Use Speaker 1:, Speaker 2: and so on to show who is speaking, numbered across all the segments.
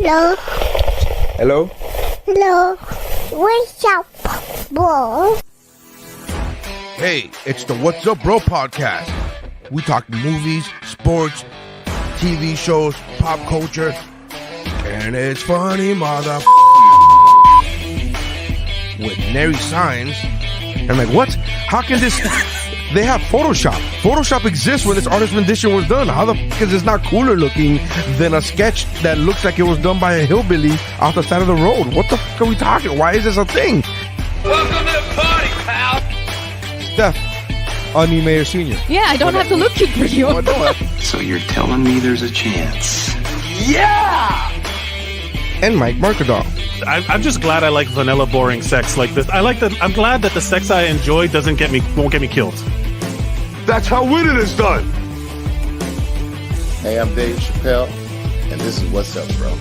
Speaker 1: Hello.
Speaker 2: Hello?
Speaker 1: Hello. What's up, bro?
Speaker 2: Hey, it's the What's Up Bro podcast. We talk movies, sports, TV shows, pop culture, and it's funny, mother. With Nery Saenz. I'm like, what? How can this... They have Photoshop. Photoshop exists when this artist rendition was done. How the fuck is this not cooler looking than a sketch that looks like it was done by a hillbilly off the side of the road? What the fuck are we talking? Why is this a thing?
Speaker 3: Welcome to the party, pal.
Speaker 2: Steph, anie Meyer-Senior.
Speaker 4: Yeah, I don't have to look cute for you.
Speaker 5: So you're telling me there's a chance?
Speaker 3: Yeah!
Speaker 2: And Mercadal.
Speaker 6: I'm just glad I like vanilla, boring sex like this. I'm glad that the sex I enjoy won't get me killed.
Speaker 3: That's how winning is done.
Speaker 7: Hey, I'm Dave Chappelle, and this is What's Up, Bro.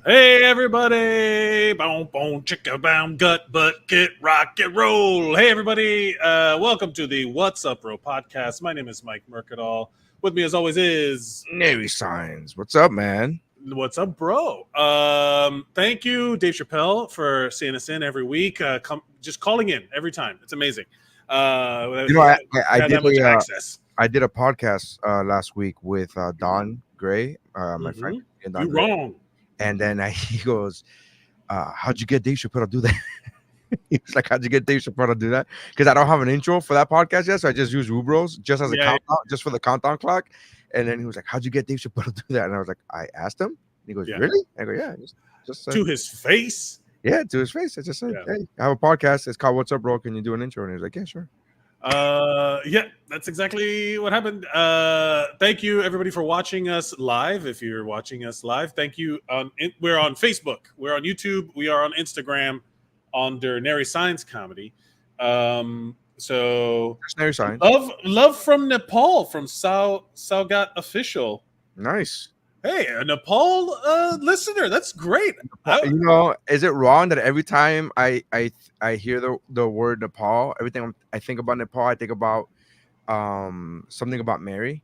Speaker 6: Hey everybody! Boom, boom, chicka, boom, gut, butt, get, rock, and roll. Hey everybody! Welcome to the What's Up, Bro podcast. My name is Mike Mercadal. With me, as always, is
Speaker 2: Nery Saenz. What's up, man?
Speaker 6: What's up, bro? Thank you, Dave Chappelle, for seeing us in every week. Just calling in every time. It's amazing.
Speaker 2: I did a podcast last week with Don Gray, my friend.
Speaker 6: You're wrong.
Speaker 2: And then he goes, how'd you get Dave Chappelle to do that? He was like, how'd you get Dave Chappelle to do that? Because I don't have an intro for that podcast yet, so I just use WUBro's just as a countdown, just for the countdown clock. And then he was like, how'd you get Dave Chappelle to do that? And I was like, I asked him. And he goes, really? I go, yeah. Just
Speaker 6: to his face?
Speaker 2: Yeah, to his face. I just said, hey, I have a podcast. It's called What's Up, Bro? Can you do an intro? And he was like, yeah, sure.
Speaker 6: Yeah, that's exactly what happened. Thank you everybody for watching us live. If you're watching us live, thank you. We're on Facebook, we're on YouTube, we are on Instagram under Nery Saenz Comedy. So
Speaker 2: Nery Saenz.
Speaker 6: Love from Nepal from Saugat Official.
Speaker 2: Nice.
Speaker 6: Hey, a Nepal listener. That's great.
Speaker 2: Is it wrong that every time I hear the word Nepal, everything I think about Nepal, I think about something about Mary?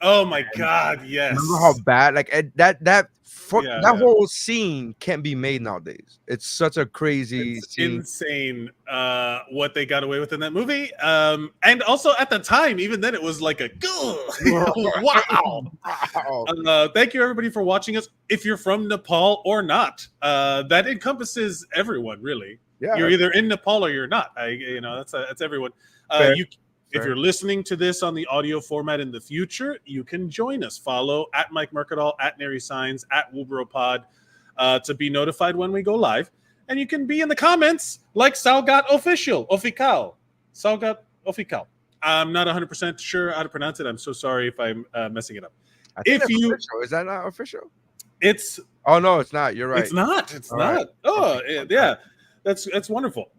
Speaker 6: Oh my God! Yes.
Speaker 2: Remember how bad that whole scene can't be made nowadays. It's such a crazy scene.
Speaker 6: Insane what they got away with in that movie. And also at the time, even then, it was like a wow. Thank you everybody for watching us. If you're from Nepal or not, that encompasses everyone really. Yeah, you're either in Nepal or you're not. That's everyone. If you're listening to this on the audio format in the future, you can join us. Follow at Mike Mercadal, at Nery Saenz, at WUBro Pod to be notified when we go live. And you can be in the comments like Saugat Official. Saugat Official. I'm not 100% sure how to pronounce it. I'm so sorry if I'm messing it up.
Speaker 2: Official. Is that not official?
Speaker 6: It's...
Speaker 2: Oh, no, it's not. You're right.
Speaker 6: It's not. It's
Speaker 2: All
Speaker 6: not.
Speaker 2: Right.
Speaker 6: Oh, yeah. That's wonderful.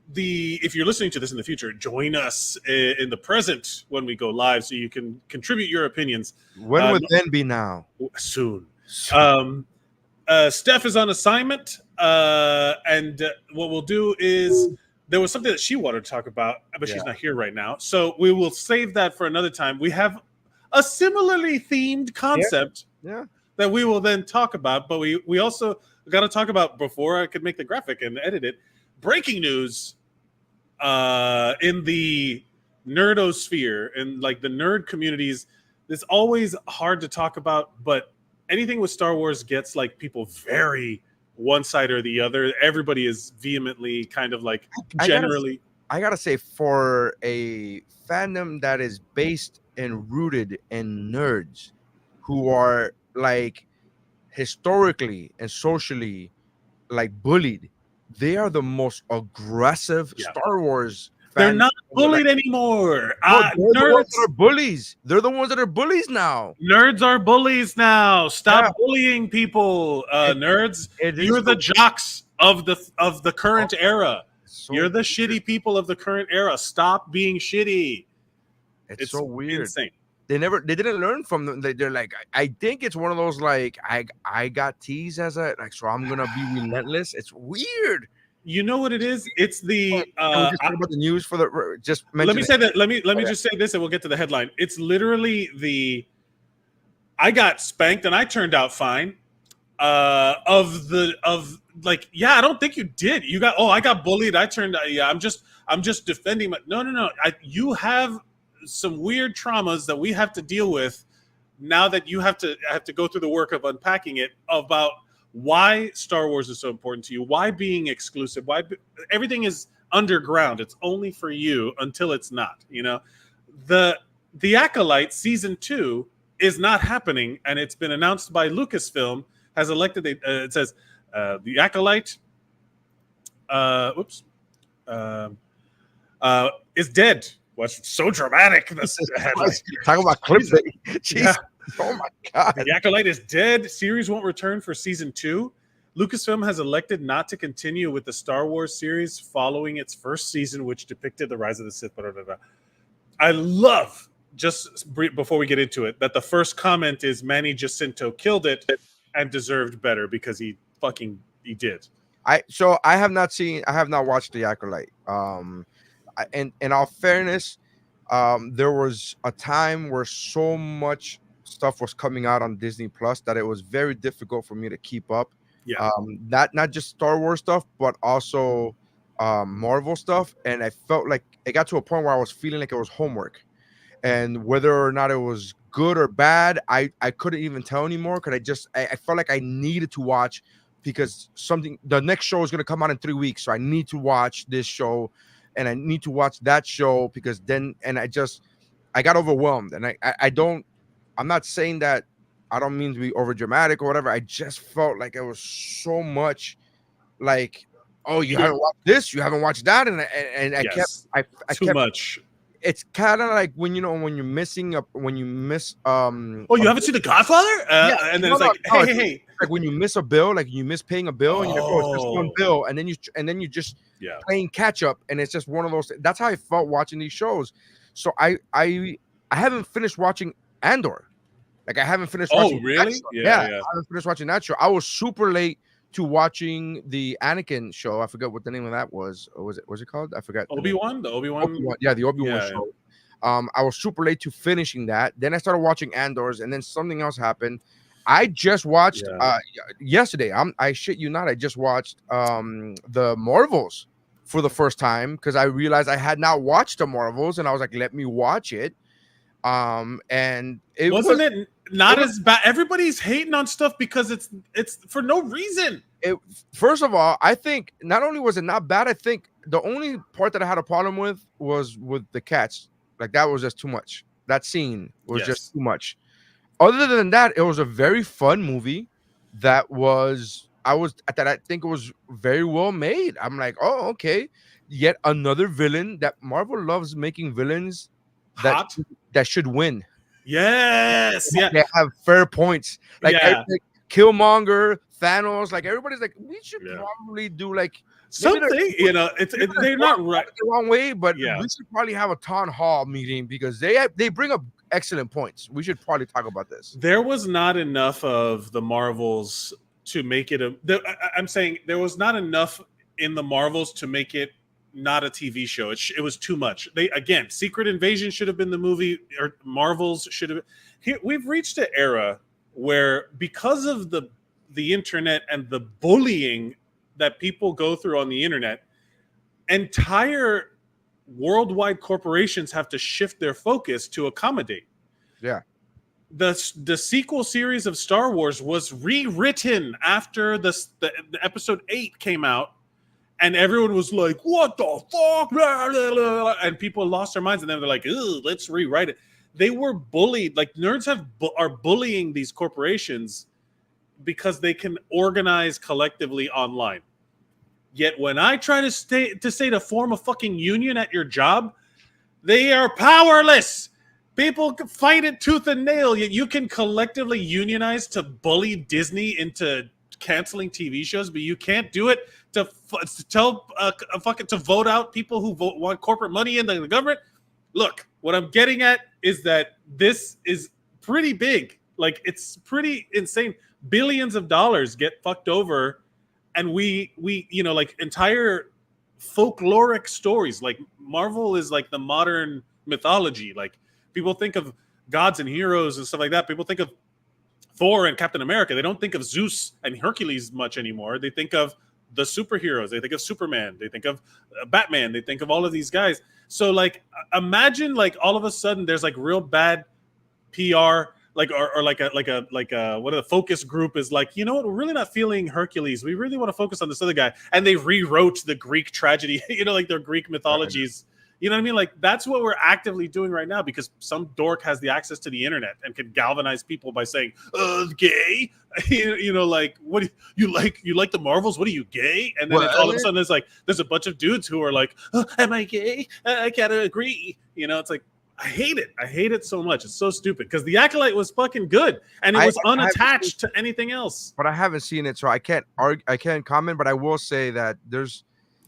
Speaker 6: If you're listening to this in the future, join us in the present when we go live so you can contribute your opinions.
Speaker 2: When would then be now?
Speaker 6: Soon. Steph is on assignment, and what we'll do is there was something that she wanted to talk about, but she's not here right now. So we will save that for another time. We have a similarly themed concept that we will then talk about, but we also got to talk about, before I could make the graphic and edit it, breaking news in the nerdosphere and like the nerd communities. It's always hard to talk about, but anything with Star Wars gets like people very one side or the other. Everybody is vehemently kind of like generally.
Speaker 2: I gotta say, for a fandom that is based and rooted in nerds who are like historically and socially like bullied, they are the most aggressive Star Wars fans.
Speaker 6: They're not bullied anymore.
Speaker 2: They're the ones that are bullies. They're the ones that are bullies now.
Speaker 6: Nerds are bullies now. Stop bullying people, nerds. You're the jocks of the current era. You're the shitty people of the current era. Stop being shitty.
Speaker 2: It's so weird.
Speaker 6: Insane.
Speaker 2: they didn't learn from them. They're like, I think it's one of those like I got teased as a like, so I'm gonna be relentless. It's weird.
Speaker 6: You know what it is? It's the
Speaker 2: Can we just talk about the news for the just mention
Speaker 6: let me say that. Let me just say this, and we'll get to the headline. It's literally the I got spanked and I turned out fine. Of like, yeah, I don't think you did. You got I got bullied. I turned out. Yeah, I'm just defending. No. You have some weird traumas that we have to deal with now that you have to go through the work of unpacking it about why Star Wars is so important to you, why being exclusive, why everything is underground. It's only for you until it's not. You know, the Acolyte season 2 is not happening, and it's been announced by Lucasfilm has elected. It says the Acolyte, is dead. What's so dramatic? This headline.
Speaker 2: Talk about clickbait. Jeez.
Speaker 6: Yeah.
Speaker 2: Oh my god.
Speaker 6: The Acolyte is dead. Series won't return for season 2. Lucasfilm has elected not to continue with the Star Wars series following its first season, which depicted the rise of the Sith. I love, just before we get into it, that the first comment is Manny Jacinto killed it and deserved better because he did.
Speaker 2: I have not watched The Acolyte. And in all fairness, there was a time where so much stuff was coming out on Disney Plus that it was very difficult for me to keep up.
Speaker 6: Yeah.
Speaker 2: Not just Star Wars stuff, but also Marvel stuff. And I felt like it got to a point where I was feeling like it was homework. And whether or not it was good or bad, I couldn't even tell anymore because I felt like I needed to watch because the next show is going to come out in 3 weeks. So I need to watch this show. And I need to watch that show because I got overwhelmed. And I'm not saying that I don't mean to be over dramatic or whatever. I just felt like it was so much like, oh, you haven't watched this, you haven't watched that. And I
Speaker 6: Yes.
Speaker 2: kept
Speaker 6: Too much.
Speaker 2: It's kind of like when you miss
Speaker 6: you haven't seen The Godfather? And then it's like, hey.
Speaker 2: Like when you miss a bill, like you miss paying a bill, and you're like, oh, it's just one bill, and then you just playing catch up, and it's just one of those. That's how I felt watching these shows. So I haven't finished watching Andor. Like I haven't finished. Watching
Speaker 6: really?
Speaker 2: Yeah, I haven't finished watching that show. I was super late to watching the Anakin show. I forget what the name of that was. Or was it called? I forgot.
Speaker 6: Obi-Wan? The Obi-Wan?
Speaker 2: Yeah, the Obi-Wan show. I was super late to finishing that. Then I started watching Andor's, and then something else happened. I just watched yesterday. I shit you not. I just watched the Marvels for the first time because I realized I had not watched the Marvels, and I was like, let me watch it. And it
Speaker 6: wasn't it not as bad. Everybody's hating on stuff because it's for no reason.
Speaker 2: First of all, I think not only was it not bad, I think the only part that I had a problem with was with the cats. Like that was just too much. That scene was just too much. Other than that, it was a very fun movie I think it was very well made. I'm like, oh, okay. Yet another villain that Marvel loves making villains that should win.
Speaker 6: Yes. Yeah.
Speaker 2: They have fair points. Like Killmonger, Thanos, like everybody's like, we should probably do like
Speaker 6: something, they're not right
Speaker 2: the wrong way, but we should probably have a town hall meeting because they bring up excellent points. We should probably talk about this.
Speaker 6: There was not enough of the Marvels to make it I'm saying there was not enough in the Marvels to make it not a TV show. It was too much. Secret Invasion should have been the movie, or Marvels should have been. We've reached an era where because of the internet and the bullying that people go through on the internet, entire worldwide corporations have to shift their focus to accommodate.
Speaker 2: Yeah.
Speaker 6: The sequel series of Star Wars was rewritten after the episode 8 came out, and everyone was like, what the fuck? And people lost their minds, and then they're like, let's rewrite it. They were bullied. Like nerds are bullying these corporations because they can organize collectively online. Yet when I try to form a fucking union at your job, they are powerless. People can fight it tooth and nail. Yet you can collectively unionize to bully Disney into canceling TV shows, but you can't do it to vote out people who want corporate money in the government. look, what I'm getting at is that this is pretty big. Like, it's pretty insane. Billions of dollars get fucked over, and we like entire folkloric stories. Like, Marvel is like the modern mythology. Like, people think of gods and heroes and stuff like that. People think of Thor and Captain America. They don't think of Zeus and Hercules much anymore. They think of the superheroes. They think of Superman. They think of Batman. They think of all of these guys. So, like, imagine, like, all of a sudden there's like real bad PR, like, or like a what a focus group is like, you know what, we're really not feeling Hercules. We really want to focus on this other guy. And they rewrote the Greek tragedy, like their Greek mythologies. You know what I mean? Like, that's what we're actively doing right now, because some dork has the access to the internet and can galvanize people by saying, gay? Like, what do you like? You like the Marvels? What are you, gay? And then all of a sudden there's a bunch of dudes who are like, am I gay? I can't agree. It's like, I hate it. I hate it so much. It's so stupid, because The Acolyte was fucking good, and it was unattached to anything else.
Speaker 2: But I haven't seen it, so I can't comment, but I will say that there's...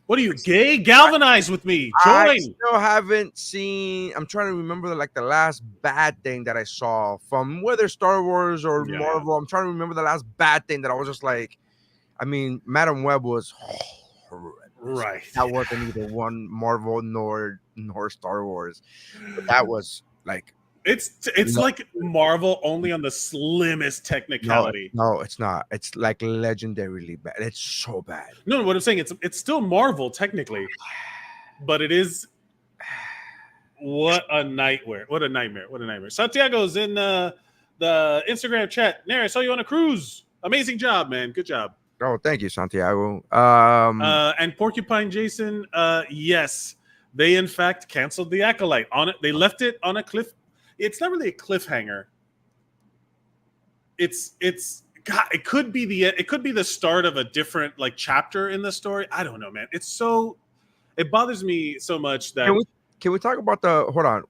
Speaker 6: What are you, gay? Galvanize with me. Join.
Speaker 2: I still haven't seen... I'm trying to remember like the last bad thing that I saw from whether Star Wars or Marvel. I'm trying to remember the last bad thing that I was just like... I mean, Madam Web was horrendous.
Speaker 6: Right.
Speaker 2: That wasn't either one Marvel nor Star Wars. But that was like...
Speaker 6: It's like Marvel, only on the slimmest technicality.
Speaker 2: No, it's not. It's like legendarily bad. It's so bad.
Speaker 6: No, what I'm saying, it's still Marvel technically, but it is... What a nightmare. What a nightmare. Santiago's in the Instagram chat. Nery, I saw you on a cruise. Amazing job, man. Good job.
Speaker 2: Oh, thank you, Santiago.
Speaker 6: And Porcupine Jason, yes, they in fact canceled The Acolyte on it. They left it on a cliff. It's not really a cliffhanger. It's God, it could be the start of a different like chapter in the story. I don't know, man. It bothers me so much that...
Speaker 2: Can we talk about hold on.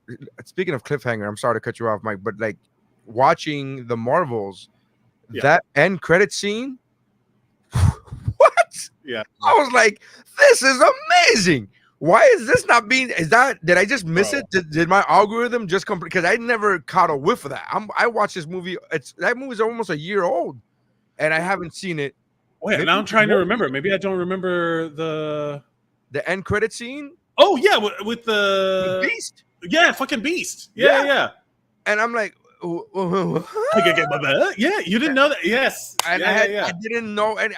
Speaker 2: Speaking of cliffhanger, I'm sorry to cut you off, Mike, but like watching the Marvels, that end credit scene. What?
Speaker 6: Yeah.
Speaker 2: I was like, this is amazing. Why is this not being... did I just miss it? Did my algorithm just come? Because I never caught a whiff of that. I watched this movie. That movie's almost a year old, and I haven't seen it.
Speaker 6: Wait, now I'm trying to remember. Maybe I don't remember the
Speaker 2: end credit scene.
Speaker 6: Oh yeah, with the
Speaker 2: Beast.
Speaker 6: Yeah, fucking Beast. Yeah.
Speaker 2: And I'm like,
Speaker 6: yeah, you didn't know that? Yes.
Speaker 2: And I didn't know, and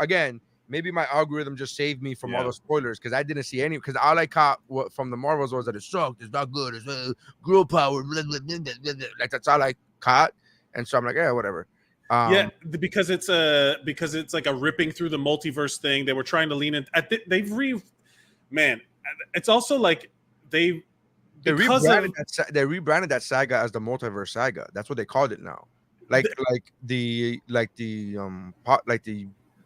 Speaker 2: again, maybe my algorithm just saved me from all the spoilers, because I didn't see any. Because all I caught from the Marvels was that it sucked, it's not good, it's girl power, blah, blah, blah, blah, blah. Like that's all I caught, and so I'm like, yeah, whatever.
Speaker 6: Because it's like a ripping through the multiverse thing. They were trying to lean in. It's also like they rebranded that saga as the multiverse saga. That's what they called it now. Like the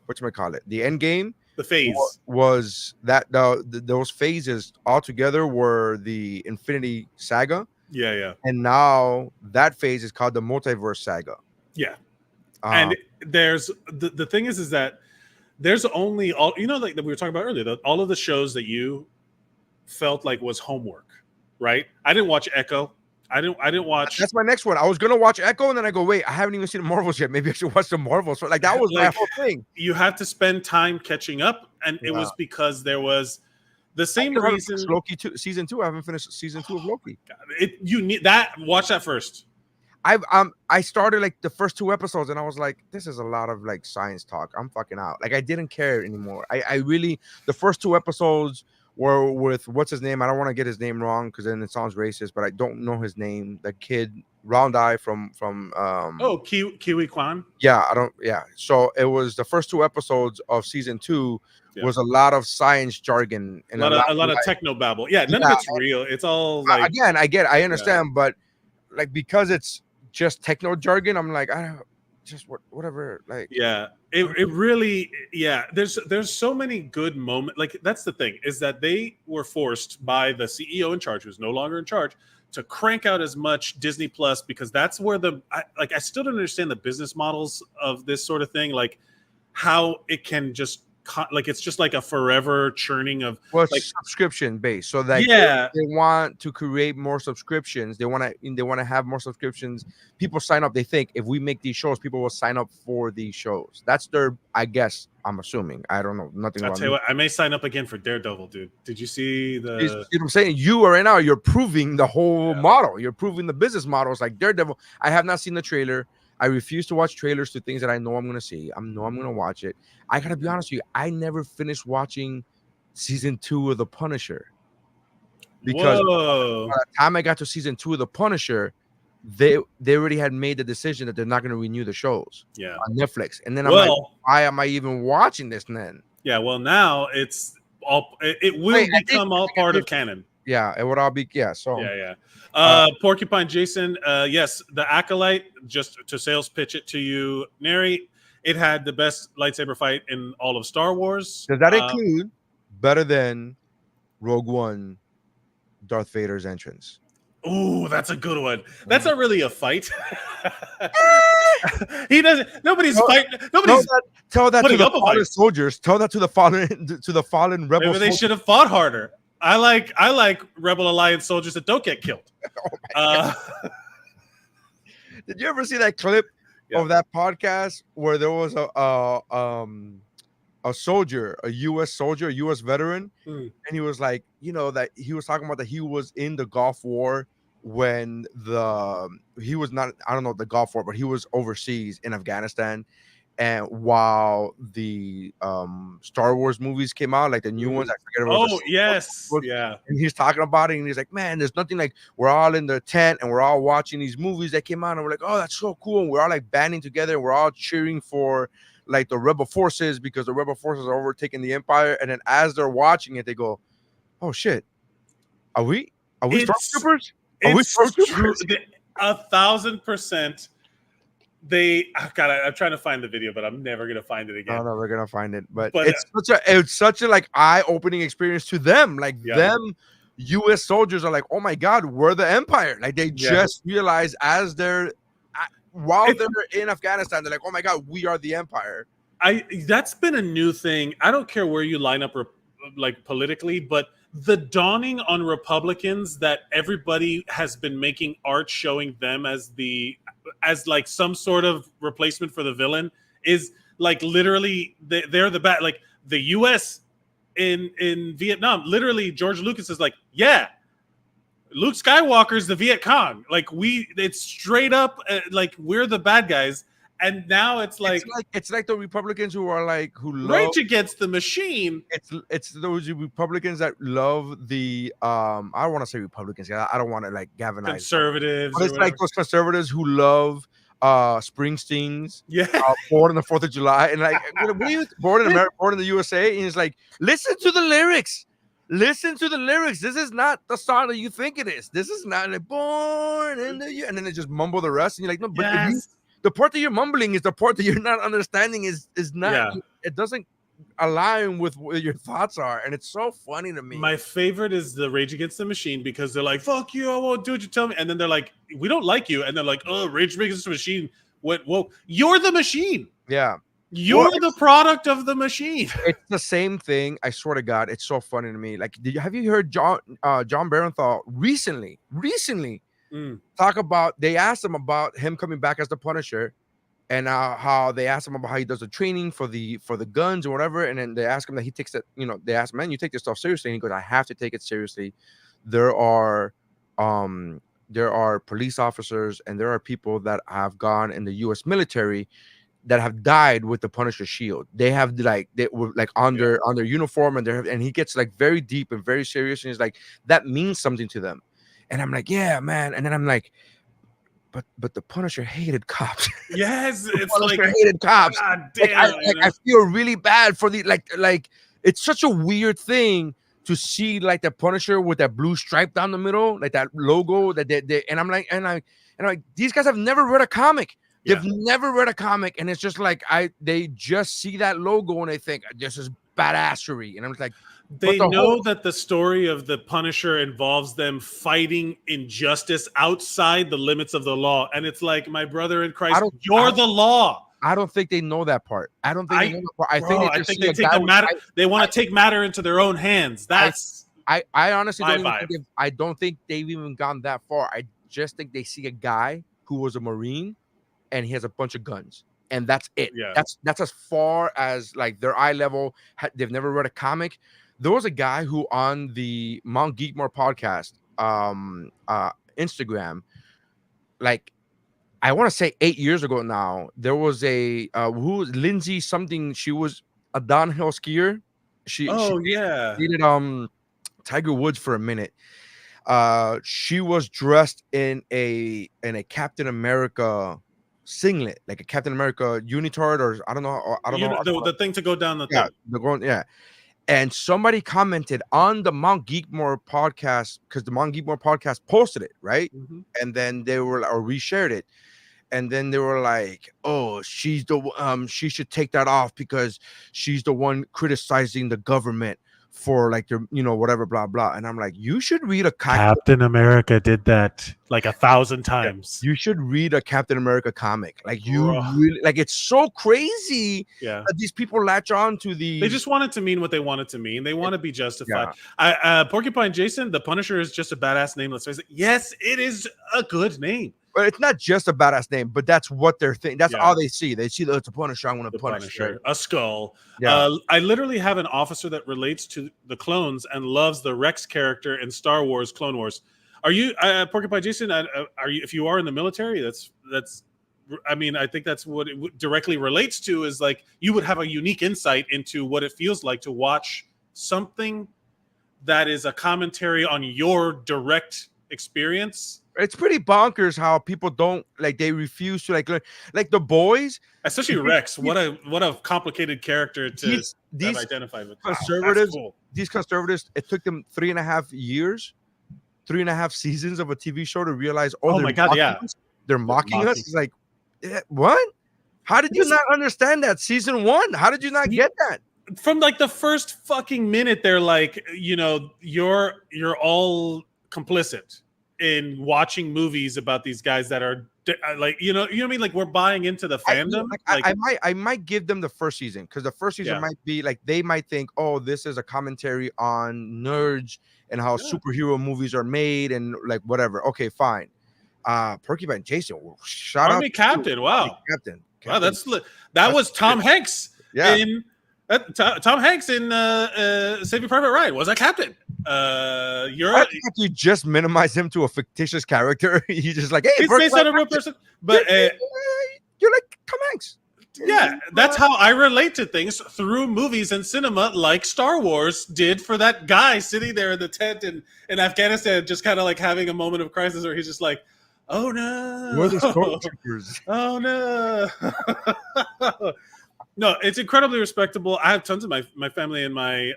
Speaker 6: whatchamacallit, the end game, the phase
Speaker 2: was that those phases all together were the Infinity Saga.
Speaker 6: Yeah.
Speaker 2: And now that phase is called the multiverse saga.
Speaker 6: Yeah. And there's the thing is that there's only all, like that we were talking about earlier, all of the shows that you felt like was homework, right? I didn't watch Echo. I didn't watch.
Speaker 2: That's my next one. I was gonna watch Echo, and then I go, wait, I haven't even seen the Marvels yet. Maybe I should watch the Marvels. So like that was my whole thing.
Speaker 6: You have to spend time catching up, and it was because there was the same reason.
Speaker 2: Loki season 2. I haven't finished season 2 of Loki.
Speaker 6: You need that. Watch that first.
Speaker 2: I started like the first 2 episodes, and I was like, this is a lot of like science talk. I'm fucking out. Like I didn't care anymore. I really, the first 2 episodes were with what's his name? I don't want to get his name wrong because then it sounds racist, but I don't know his name. The kid, round eye from
Speaker 6: Kiwi Kwan.
Speaker 2: Yeah, so it was the first 2 episodes of season 2 was a lot of science jargon and
Speaker 6: a lot of techno babble. None of it's real. It's all like,
Speaker 2: again, I understand, but like because it's just techno jargon, I'm like, I don't just whatever. Like,
Speaker 6: it really, there's so many good moments. Like that's the thing, is that they were forced by the CEO in charge, who's no longer in charge, to crank out as much Disney Plus, because that's where I still don't understand the business models of this sort of thing, like how it can just like it's just like a forever churning of like
Speaker 2: subscription based. So that they want to create more subscriptions. They want to have more subscriptions. People sign up. They think if we make these shows, people will sign up for these shows. That's their, I guess. I'm assuming. I don't know. Nothing.
Speaker 6: I'll tell you what. I may sign up again for Daredevil, dude. Did you see the?
Speaker 2: You know what I'm saying? You are right now. You're proving the whole model. You're proving the business model. It's like Daredevil. I have not seen the trailer. I refuse to watch trailers to things that I know I'm gonna see. I'm gonna watch it. I gotta be honest with you. I never finished watching season 2 of The Punisher because by the time I got to season 2 of The Punisher, they already had made the decision that they're not going to renew the shows on Netflix. And then I'm like, why am I even watching this then?
Speaker 6: Yeah, well, now it's all it will become all part of canon.
Speaker 2: Yeah, it would all be So
Speaker 6: Porcupine Jason, yes, the Acolyte. Just to sales pitch it to you, Nery. It had the best lightsaber fight in all of Star Wars.
Speaker 2: Does that include better than Rogue One, Darth Vader's entrance?
Speaker 6: Ooh, that's a good one. That's not really a fight. He doesn't. Nobody's fighting. Nobody's.
Speaker 2: Tell that to the fallen soldiers. Tell that to the fallen rebels.
Speaker 6: Maybe they should have fought harder. I like Rebel Alliance soldiers that don't get killed.
Speaker 2: Did you ever see that clip of that podcast where there was a soldier, a U.S. soldier, a U.S. veteran, and he was like, that he was talking about that he was in the Gulf War when he was not, I don't know the Gulf War, but he was overseas in Afghanistan. And while the Star Wars movies came out, like the new ones, I forget about.
Speaker 6: Oh, yes. Yeah.
Speaker 2: And he's talking about it, and he's like, man, there's nothing like we're all in the tent and we're all watching these movies that came out, and we're like, oh, that's so cool. And we're all like banding together, and we're all cheering for like the rebel forces because the rebel forces are overtaking the Empire. And then as they're watching it, they go, oh shit, are we stormtroopers? Are we stormtroopers?
Speaker 6: 1,000%. I'm trying to find the video, but I'm never gonna find it again.
Speaker 2: No, we're gonna find it. But it's such a like eye-opening experience to them. Like them US soldiers are like, oh my god, we're the Empire. Like they just realize as while they're in Afghanistan, they're like, oh my god, we are the Empire.
Speaker 6: That's been a new thing. I don't care where you line up like politically, but the dawning on Republicans that everybody has been making art showing them as like some sort of replacement for the villain is like literally they're the bad. Like the US in Vietnam, literally George Lucas is like, yeah, Luke Skywalker's the Viet Cong. Like it's straight up like we're the bad guys. And now it's like
Speaker 2: the Republicans who love
Speaker 6: Rage Against the Machine.
Speaker 2: It's those Republicans that love the I don't want to say Republicans. I don't want to like galvanize
Speaker 6: conservatives.
Speaker 2: But it's like those conservatives who love Springsteen's Born on the 4th of July, and like born in America, born in the USA, and it's like listen to the lyrics. Listen to the lyrics. This is not the song that you think it is. This is not like born in the and then they just mumble the rest, and you're like, no, but the part that you're mumbling is the part that you're not understanding is not it doesn't align with what your thoughts are, and it's so funny to me.
Speaker 6: My favorite is the Rage Against the Machine because they're like, fuck you, I won't do what you tell me, and then they're like, we don't like you, and they're like, oh, Rage Against the Machine went woke. You're the machine. You're the product of the machine.
Speaker 2: It's the same thing. I swear to God, it's so funny to me. Like, have you heard John Barenthal recently talk about? They asked him about him coming back as the Punisher, and how they asked him about how he does the training for the guns or whatever. And then they ask him that he takes that. They ask him, man, you take this stuff seriously? And he goes, I have to take it seriously. There are police officers and there are people that have gone in the U.S. military that have died with the Punisher shield. They have they were like on their uniform, and he gets like very deep and very serious, and he's like, that means something to them. And I'm like, yeah, man. And then I'm like, but the Punisher hated cops.
Speaker 6: Yes, it's
Speaker 2: Punisher hated cops. God damn, I feel really bad for the like it's such a weird thing to see like the Punisher with that blue stripe down the middle, like that logo that they and I'm like these guys have never read a comic. They've never read a comic, and it's just like they just see that logo and they think this is badassery, and I'm just like,
Speaker 6: they know that the story of the Punisher involves them fighting injustice outside the limits of the law, and it's like, my brother in Christ, you're the law.
Speaker 2: I don't think they know that part. I don't think they know that part.
Speaker 6: I think they take the matter. They want to take matter into their own hands. That's
Speaker 2: I honestly
Speaker 6: my
Speaker 2: don't even
Speaker 6: vibe.
Speaker 2: think I don't think they've even gone that far. I just think they see a guy who was a Marine and he has a bunch of guns. And that's it.
Speaker 6: Yeah.
Speaker 2: That's as far as like their eye level. They've never read a comic. There was a guy who on the Mount Geekmore podcast, Instagram, like I want to say 8 years ago now, there was a who was Lindsay something. She was a downhill skier. She dated Tiger Woods for a minute. She was dressed in a Captain America singlet, like a Captain America unitard, or I don't know.
Speaker 6: The thing to go down the thing.
Speaker 2: And somebody commented on the Mount Geekmore podcast because the Mount Geekmore podcast posted it, right?
Speaker 6: Mm-hmm.
Speaker 2: And then they were or reshared it. And then they were like, "Oh, she's the she should take that off because she's the one criticizing the government for like their, whatever, blah blah." And I'm like, you should read a
Speaker 6: Captain America did that like 1,000 times.
Speaker 2: You should read a Captain America comic. Like really, like it's so crazy.
Speaker 6: Yeah,
Speaker 2: that these people latch on to the.
Speaker 6: They just want it to mean what they want it to mean. They want to be justified. Yeah. Porcupine Jason, the Punisher is just a badass name. Let's face it. Yes, it is a good name.
Speaker 2: But it's not just a badass name, but that's what they're thinking. That's all they see. They see that it's a Punisher. I want to Punisher.
Speaker 6: Right? A skull.
Speaker 2: Yeah.
Speaker 6: I literally have an officer that relates to the clones and loves the Rex character in Star Wars Clone Wars. Are you Porcupine Jason? Are you? If you are in the military, that's. I mean, I think that's what it directly relates to. Is like you would have a unique insight into what it feels like to watch something that is a commentary on your direct experience.
Speaker 2: It's pretty bonkers how people don't like. They refuse to like the boys,
Speaker 6: especially Rex. What a complicated character to have identified with.
Speaker 2: Conservatives. Wow, cool. These conservatives. It took them 3.5 years, 3.5 seasons of a TV show to realize. Oh my God! Yeah, they're mocking us. It's like, what? How did you not understand that season 1? How did you not get that?
Speaker 6: From like the first fucking minute, they're like, you're all complicit in watching movies about these guys that are like, you know what I mean? Like we're buying into the fandom.
Speaker 2: I might give them the first season because the first season might be like they might think, oh, this is a commentary on nerds and how superhero movies are made and like whatever. Okay, fine. Porcupine Jason, shout
Speaker 6: Army
Speaker 2: out
Speaker 6: Captain. Wow,
Speaker 2: Captain.
Speaker 6: Wow, that was Tom Hanks.
Speaker 2: Yeah.
Speaker 6: Tom Hanks in Saving Private Ryan was a captain.
Speaker 2: You just minimize him to a fictitious character. You just like, hey,
Speaker 6: he's based on a real person, but
Speaker 2: you're like Tom Hanks.
Speaker 6: Yeah, that's how I relate to things through movies and cinema, like Star Wars did for that guy sitting there in the tent in Afghanistan, just kind of like having a moment of crisis where he's just like, "Oh no,
Speaker 2: we're the stormtroopers."
Speaker 6: Oh no. No, it's incredibly respectable. I have tons of my family and my.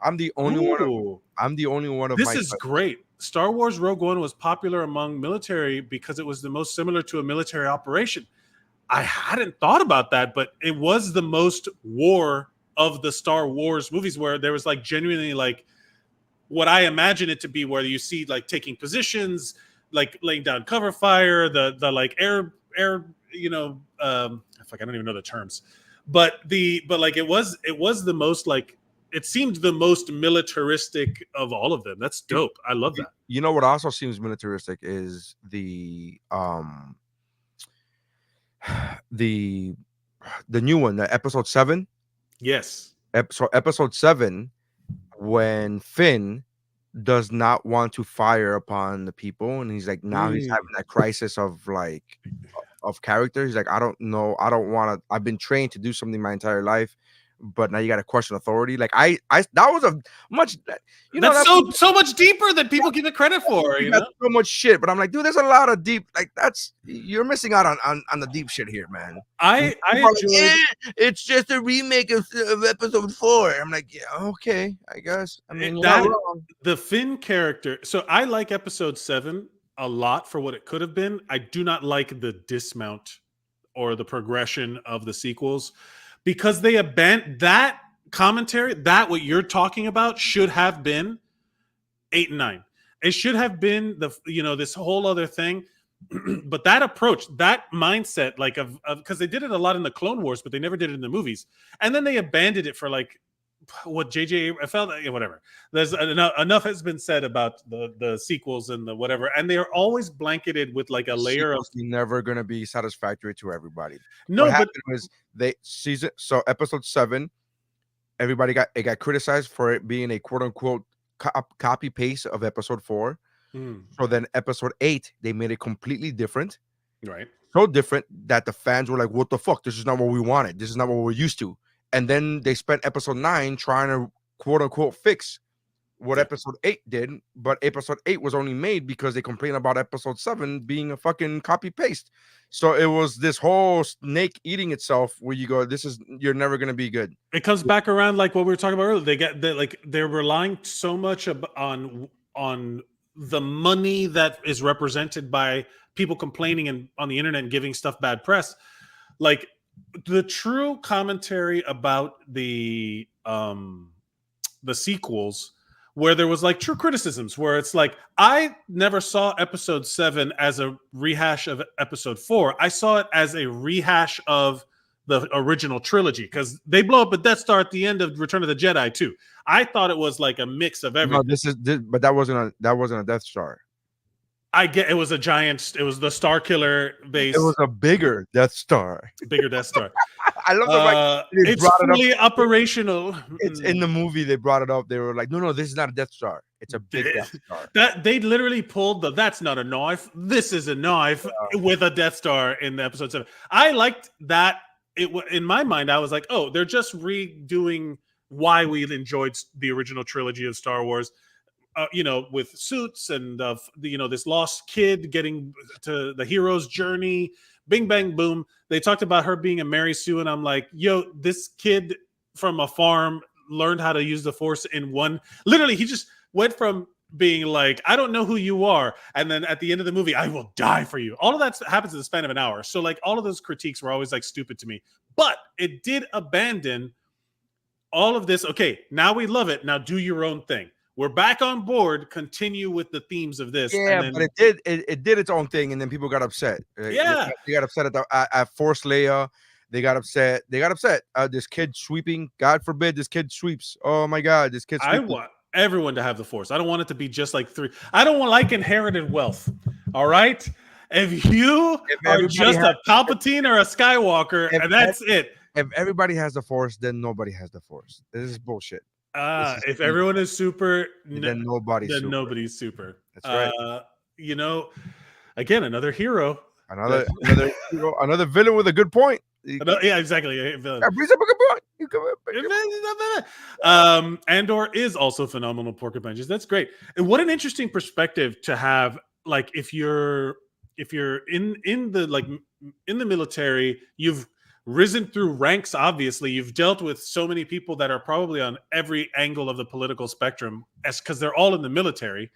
Speaker 2: I'm the only one. I'm the only one of.
Speaker 6: This is great. Star Wars Rogue One was popular among military because it was the most similar to a military operation. I hadn't thought about that, but it was the most war of the Star Wars movies, where there was like genuinely like what I imagine it to be, where you see like taking positions, like laying down cover fire, the like air, I don't even know the terms, but like it was the most like it seemed the most militaristic of all of them. That's dope. I love that.
Speaker 2: You know what also seems militaristic is the new one, the episode 7.
Speaker 6: Yes.
Speaker 2: So episode 7, when Finn does not want to fire upon the people, and he's like he's having that crisis of like of character. He's like, I don't know, I don't want to. I've been trained to do something my entire life, but now you got to question authority. Like I that was a much,
Speaker 6: that's so much deeper than people give it credit for. You know,
Speaker 2: so much shit. But I'm like, dude, there's a lot of deep. Like you're missing out on the deep shit here, man.
Speaker 6: I enjoy.
Speaker 2: It's just a remake of episode 4. I'm like, yeah, okay, I guess. I mean,
Speaker 6: the Finn character. So I like episode 7 a lot for what it could have been. I do not like the dismount or the progression of the sequels, because they abandoned that commentary. That what you're talking about should have been 8 and 9. It should have been this whole other thing. but that approach, that mindset, like of because they did it a lot in the Clone Wars, but they never did it in the movies, and then they abandoned it for like what JJ I felt whatever. There's enough has been said about the sequels and the whatever, and they are always blanketed with like a layer of
Speaker 2: never gonna be satisfactory to everybody.
Speaker 6: no,
Speaker 2: What
Speaker 6: but
Speaker 2: happened was episode 7, everybody got criticized for it being a quote unquote copy paste of episode 4. So then episode 8 they made it completely different,
Speaker 6: right?
Speaker 2: So different that the fans were like, "What the fuck? This is not what we wanted. This is not what we're used to." And then they spent episode 9 trying to quote unquote fix what episode 8 did, but episode 8 was only made because they complained about episode 7 being a fucking copy paste. So it was this whole snake eating itself where you go, you're never going to be good.
Speaker 6: It comes back around like what we were talking about earlier. They're relying so much on the money that is represented by people complaining and on the internet and giving stuff bad press. Like the true commentary about the sequels, where there was like true criticisms, where it's like, I never saw episode 7 as a rehash of episode 4. I saw it as a rehash of the original trilogy, because they blow up a Death Star at the end of Return of the Jedi too. I thought it was like a mix of everything.
Speaker 2: No, but that wasn't a Death Star.
Speaker 6: I get it was a giant. It was the Star Killer base.
Speaker 2: It was a bigger Death Star.
Speaker 6: Bigger Death Star.
Speaker 2: I love the
Speaker 6: it's fully operational.
Speaker 2: It's in the movie. They brought it up. They were like, "No, this is not a Death Star. It's a big Death Star."
Speaker 6: That they literally pulled that's not a knife. This is a knife with a Death Star in the episode 7. I liked that. In my mind, I was like, "Oh, they're just redoing why we enjoyed the original trilogy of Star Wars." With suits and this lost kid getting to the hero's journey, bing bang boom. They talked about her being a Mary Sue, and I'm like, yo, this kid from a farm learned how to use the Force in one. Literally, he just went from being like, I don't know who you are, and then at the end of the movie, I will die for you. All of that happens in the span of an hour. So like, all of those critiques were always like stupid to me, but it did abandon all of this. Okay, now we love it. Now do your own thing. We're back on board. Continue with the themes of this.
Speaker 2: Yeah, but it did its own thing, and then people got upset.
Speaker 6: Yeah,
Speaker 2: they got upset at Force Leia. They got upset. This kid sweeping. God forbid this kid sweeps. Oh my God, this kid.
Speaker 6: I want everyone to have the Force. I don't want it to be just like 3. I don't want like inherited wealth. All right, if you are just a Palpatine or a Skywalker, and that's it.
Speaker 2: If everybody has the Force, then nobody has the Force. This is bullshit.
Speaker 6: If everyone is super,
Speaker 2: then
Speaker 6: nobody's super.
Speaker 2: That's right.
Speaker 6: Again, another hero,
Speaker 2: another hero, another villain with a good point.
Speaker 6: Yeah, exactly.
Speaker 2: Brings up a good point.
Speaker 6: Andor is also phenomenal. Porcupine. That's great. And what an interesting perspective to have. Like if you're in the military, you've risen through ranks. Obviously, you've dealt with so many people that are probably on every angle of the political spectrum, because they're all in the military.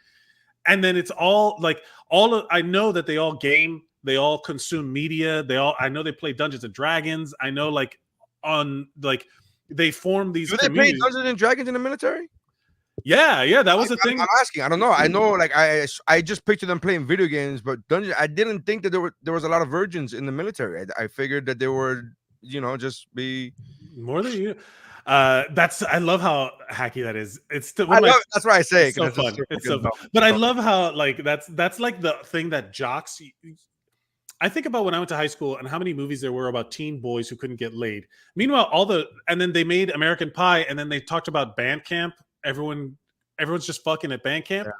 Speaker 6: And then it's all like I know that they all game, they all consume media, I know they play Dungeons and Dragons. I know they form these.
Speaker 2: Do they play Dungeons and Dragons in the military?
Speaker 6: Yeah, that was a thing.
Speaker 2: I'm asking. I don't know. I know, I just picture them playing video games, but I didn't think that there was a lot of virgins in the military. I figured that they were, just be
Speaker 6: more than you. I love how hacky that is. It's still.
Speaker 2: That's why I say
Speaker 6: it's so fun. It's so fun. But I love how that's like the thing that jocks. I think about when I went to high school and how many movies there were about teen boys who couldn't get laid. Meanwhile, and then they made American Pie, and then they talked about band camp. Everyone's just fucking at band camp. Yeah.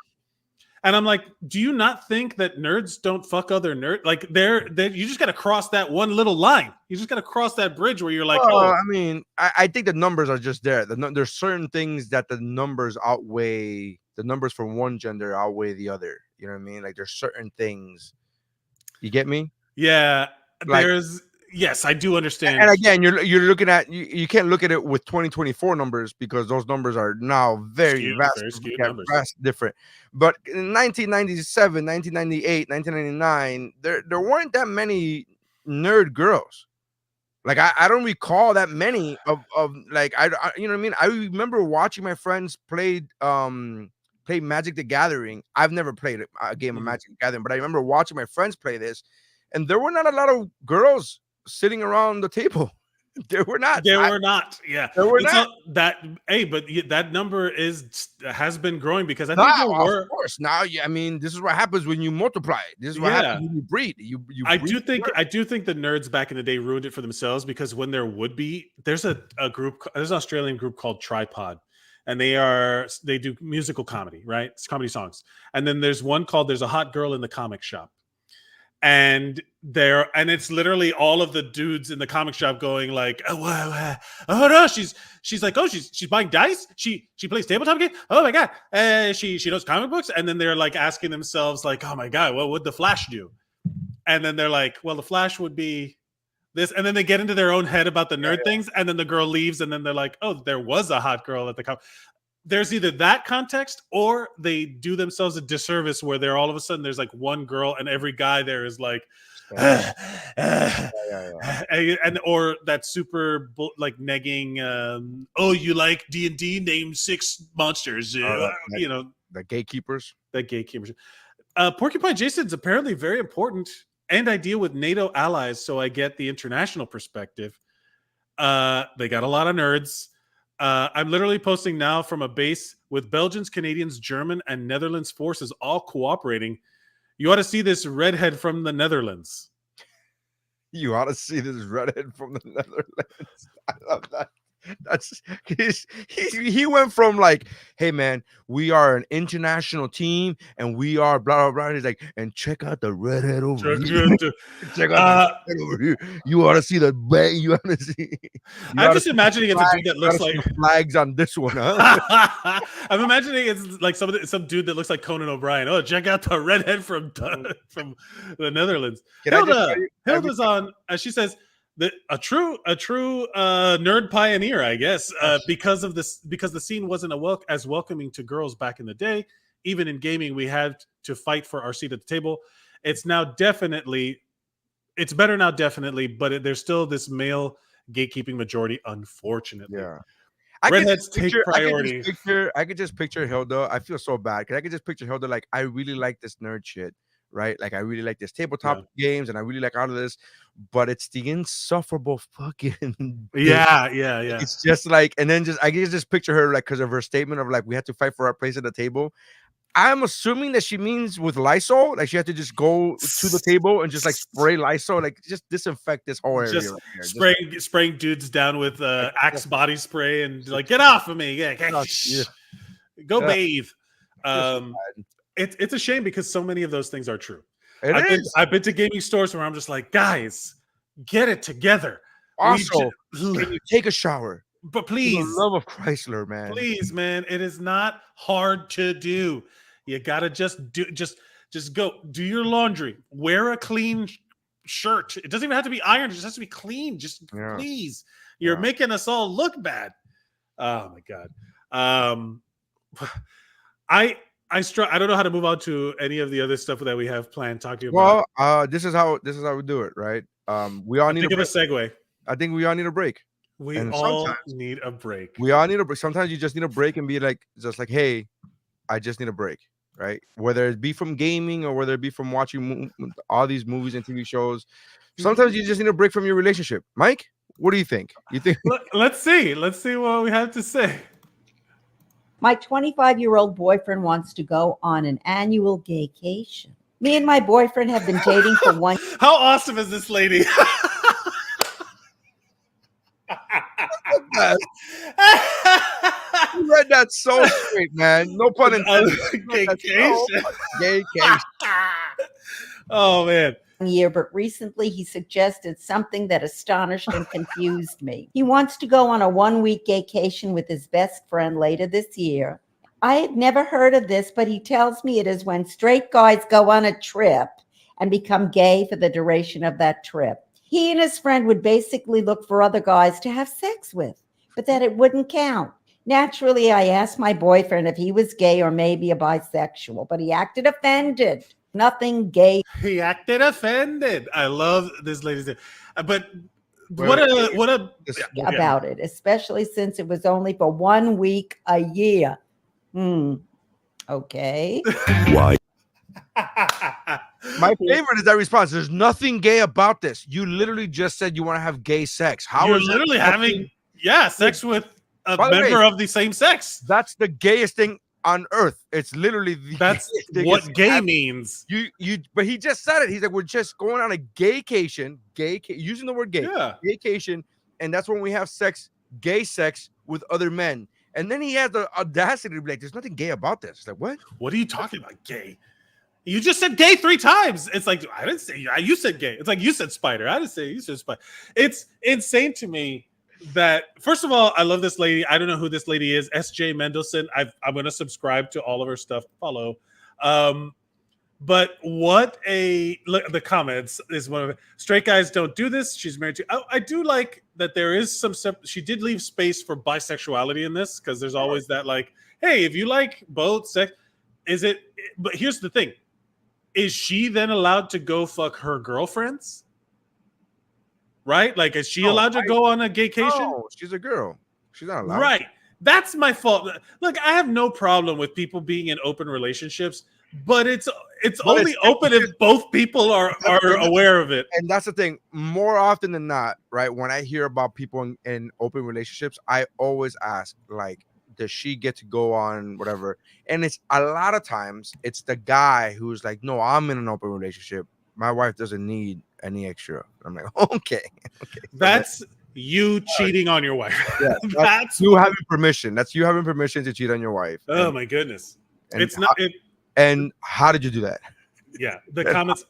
Speaker 6: And I'm like, do you not think that nerds don't fuck other nerds? Like you just got to cross that one little line. You just got to cross that bridge where you're like,
Speaker 2: I mean, I think the numbers are just there. There's certain things that the numbers for one gender outweigh the other. You know what I mean? Like there's certain things. You get me?
Speaker 6: Yeah. Yes, I do understand.
Speaker 2: And again, you're looking at you can't look at it with 2024 numbers, because those numbers are now very skewed different. But in 1997, 1998, 1999, there weren't that many nerd girls. Like I don't recall that many of like I you know what I mean? I remember watching my friends play played Magic the Gathering. I've never played a game of Magic the Gathering, but I remember watching my friends play this, and there were not a lot of girls sitting around the table. There were not.
Speaker 6: There were not. Yeah,
Speaker 2: there were not.
Speaker 6: That. Hey, but that number has been growing because I think there were.
Speaker 2: Of course. Now, I mean, this is what happens when you multiply. This is what happens when you breed.
Speaker 6: I do think the nerds back in the day ruined it for themselves because when there would be, there's an Australian group called Tripod, and they do musical comedy, right? It's comedy songs, and then there's one called "There's a Hot Girl in the Comic Shop." And it's literally all of the dudes in the comic shop going like, oh no, she's like, oh, she's buying dice, she plays tabletop games, oh my god, she knows comic books, and then they're like asking themselves like, oh my god, what would the Flash do? And then they're like, well, the Flash would be this, and then they get into their own head about the nerd things, and then the girl leaves, and then they're like, oh, there was a hot girl at the comic. There's either that context or they do themselves a disservice where they're all of a sudden there's like one girl and every guy there is like, and or that super like negging. Oh, you like D&D? Name 6 monsters. The
Speaker 2: gatekeepers.
Speaker 6: Porcupine Jason's apparently very important, and I deal with NATO allies, so I get the international perspective. They got a lot of nerds. I'm literally posting now from a base with Belgians, Canadians, German, and Netherlands forces all cooperating. You ought to see this redhead from the Netherlands.
Speaker 2: You ought to see this redhead from the Netherlands. I love that. That's he went from like, hey man, we are an international team and we are blah blah blah. He's like, and check out the redhead over here. Check out the redhead over here. You ought to see the bang. You ought to see.
Speaker 6: I'm just imagining it's a dude that looks like
Speaker 2: flags on this one, huh?
Speaker 6: I'm imagining it's like some dude that looks like Conan O'Brien. Oh, check out the redhead from the Netherlands. Hilda's on. She says. A true nerd pioneer, I guess, because the scene wasn't as welcoming to girls back in the day. Even in gaming, we had to fight for our seat at the table. It's better now, definitely, but there's still this male gatekeeping majority, unfortunately.
Speaker 2: Yeah.
Speaker 6: Redheads take priority.
Speaker 2: I could just picture Hilda. I feel so bad because I could just picture Hilda like, I really like this nerd shit. Right, like I really like this tabletop games, and I really like all of this, but it's the insufferable fucking
Speaker 6: yeah.
Speaker 2: It's just like, and then I can just picture her like because of her statement of like we had to fight for our place at the table. I'm assuming that she means with Lysol, like she had to just go to the table and just like spray Lysol, like just disinfect this whole area.
Speaker 6: Just spraying dudes down with Axe body spray and like get off of me, go bathe. It's a shame because so many of those things are true. I've been to gaming stores where I'm just like, guys, get it together.
Speaker 2: Also, can you take a shower?
Speaker 6: But please,
Speaker 2: for the love of Chrysler, man.
Speaker 6: Please, man, it is not hard to do. You gotta just go do your laundry. Wear a clean shirt. It doesn't even have to be ironed. It just has to be clean. Please. You're making us all look bad. Oh my god. I don't know how to move on to any of the other stuff that we have planned. Talk to you about.
Speaker 2: Well, this is how we do it, right? We all need
Speaker 6: a segue.
Speaker 2: I think we all need a break.
Speaker 6: We all need a break.
Speaker 2: We all need a break. Sometimes you just need a break and be like, hey, I just need a break, right? Whether it be from gaming or whether it be from watching all these movies and TV shows. Sometimes you just need a break from your relationship. Mike, what do you think?
Speaker 6: Let's see what we have to say.
Speaker 8: My 25-year-old boyfriend wants to go on an annual gaycation. Me and my boyfriend have been dating for 1 year.
Speaker 6: How awesome is this lady?
Speaker 2: You read that so straight, man. No pun intended. Gaycation.
Speaker 6: Oh, man.
Speaker 8: Year, but recently he suggested something that astonished and confused me. He wants to go on a 1-week vacation with his best friend later this year. I had never heard of this, but he tells me it is when straight guys go on a trip and become gay for the duration of that trip. He and his friend would basically look for other guys to have sex with, but that it wouldn't count. Naturally, I asked my boyfriend if he was gay or maybe a bisexual, but he acted offended. Nothing gay.
Speaker 6: He acted offended. I love this lady's name. But about
Speaker 8: it, especially since it was only for 1 week a year. Okay.
Speaker 3: Why?
Speaker 2: My favorite is that response. There's nothing gay about this. You literally just said you want to have gay sex. How
Speaker 6: You're
Speaker 2: is that
Speaker 6: literally
Speaker 2: nothing-
Speaker 6: having sex with a
Speaker 2: By the way,
Speaker 6: member of the same sex.
Speaker 2: That's the gayest thing on earth. It's literally the
Speaker 6: That's
Speaker 2: gayest thing
Speaker 6: what
Speaker 2: it's
Speaker 6: gay
Speaker 2: happened.
Speaker 6: means.
Speaker 2: But he just said it. He's like, we're just going on a gaycation, using the word gay,
Speaker 6: Yeah.
Speaker 2: gaycation, and that's when we have sex, gay sex with other men. And then he has the audacity to be like, there's nothing gay about this. It's like, what?
Speaker 6: What are you talking about? Gay? You just said gay 3 times. It's like, I didn't say you said gay. It's like you said spider. I didn't say you said spider. It's insane to me that, first of all, I love this lady. I don't know who this lady is. SJ Mendelson. I'm going to subscribe to all of her stuff. Follow. But what look, the comments is one of it. Straight guys don't do this. She's married to. I do like that there is some stuff. She did leave space for bisexuality in this, because there's always that, like, hey, if you like both sex, is it? But here's the thing. Is she then allowed to go fuck her girlfriends? Right? Like, is she allowed to go on a gaycation?
Speaker 2: No, she's a girl. She's not allowed.
Speaker 6: Right. That's my fault. Look, I have no problem with people being in open relationships, but it's only open if both people are aware of it.
Speaker 2: And that's the thing. More often than not, right? When I hear about people in open relationships, I always ask, like, does she get to go on whatever? And it's a lot of times it's the guy who's like, no, I'm in an open relationship. My wife doesn't need any extra. I'm like, okay.
Speaker 6: That's you cheating on your wife.
Speaker 2: Yeah, that's you having permission. That's you having permission to cheat on your wife.
Speaker 6: Oh my goodness.
Speaker 2: And
Speaker 6: It's not.
Speaker 2: And how did you do that?
Speaker 6: Yeah. The comments.